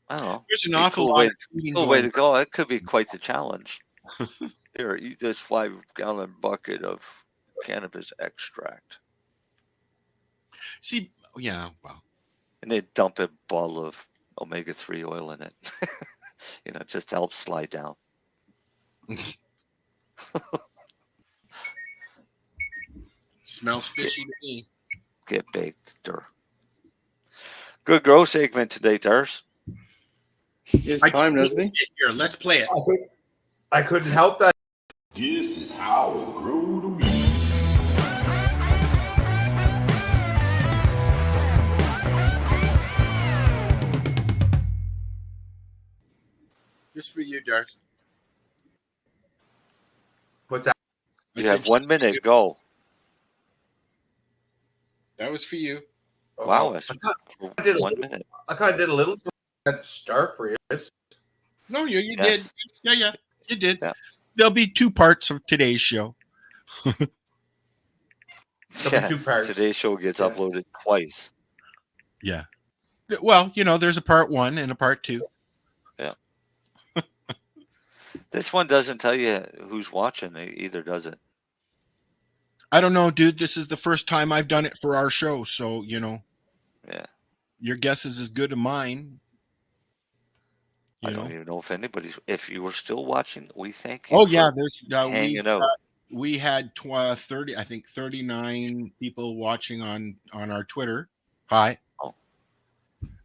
don't know. There's an awful lot of tweeting cool way to go. It could be quite the challenge. Here, eat this 5-gallon bucket of cannabis extract. See, yeah, well. And they dump a bottle of omega-3 oil in it. Just to help slide down. Smells fishy to me. Get baked, Dar. Good grow segment today, Darcy. It's time, doesn't he? Here, let's play it. I couldn't help that. This is how it grew to me. Just for you, Darcy. What's that? You have 1 minute. Go. That was for you. Wow, that's for I did a 1 little- minute. I kind of did a little so I had to start for you. No, you Yes. did. Yeah, you did. Yeah. There'll be 2 parts of today's show. Yeah, 2 parts. today's show gets uploaded twice. Yeah. Well, there's a part 1 and a part 2. Yeah. This one doesn't tell you who's watching either, does it? I don't know, dude. This is the first time I've done it for our show, so Yeah. your guess is as good as mine. I don't even know if you were still watching, we thank you. Oh for yeah, there's hanging out. we had 30, I think 39 people watching on our Twitter. Hi. Oh.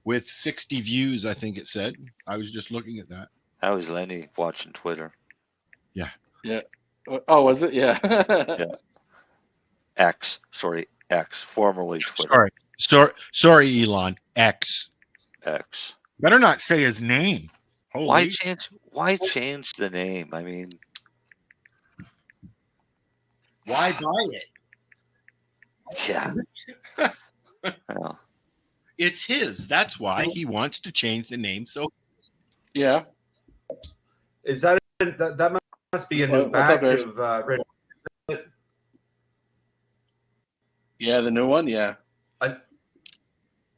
With 60 views, I think it said. I was just looking at that. That was Lennie watching Twitter. Yeah. Yeah. Oh, was it? Yeah. Yeah. X, formerly Twitter. Sorry, Elon. X. Better not say his name. Holy. Why change the name? I mean, why buy it? Yeah. Well, it's his. That's why he wants to change the name. So yeah. Is that must be a new batch of red? Yeah, the new one. Yeah.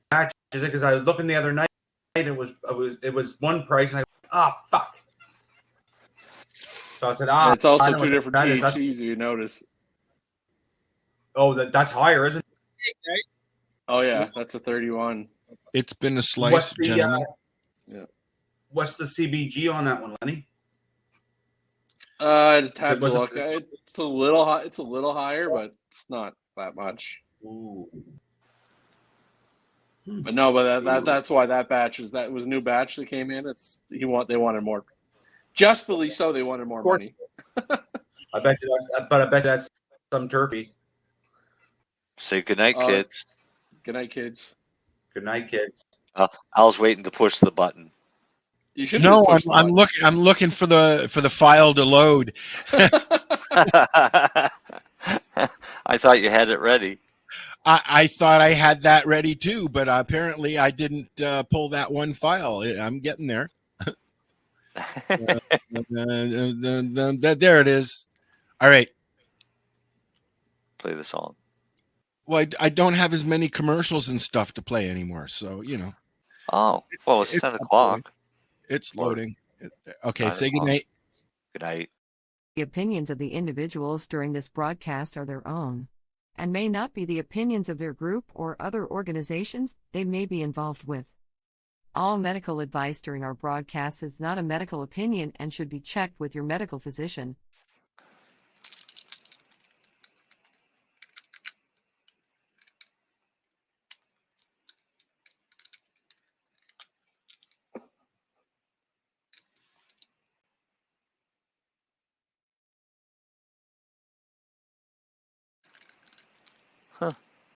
Batch is it? Because I was looking the other night. It was one price, and fuck. So I said, it's also 2 different THCs. If you notice. Oh, that's higher, isn't it? Oh yeah, that's a 31. It's been a slice, gentlemen. Yeah. What's the CBG on that one, Lennie? I'd have to look. It's a little high. It's a little higher, but it's not that much. Ooh. But no, that's why that was a new batch that came in. They wanted more. Justly so, they wanted more money. I bet that's some turkey. say goodnight, kids. Good night, kids. Good night, kids. I was waiting to push the button. You should. No, I'm looking for the file to load. I thought you had it ready. I thought I had that ready too, but apparently I didn't pull that one file. I'm getting there. There it is. All right. Play the song. Well, I don't have as many commercials and stuff to play anymore, so Oh, well, it's 10 o'clock. It's loading. Okay, say goodnight. Good night. The opinions of the individuals during this broadcast are their own, and may not be the opinions of their group or other organizations they may be involved with. All medical advice during our broadcast is not a medical opinion and should be checked with your medical physician.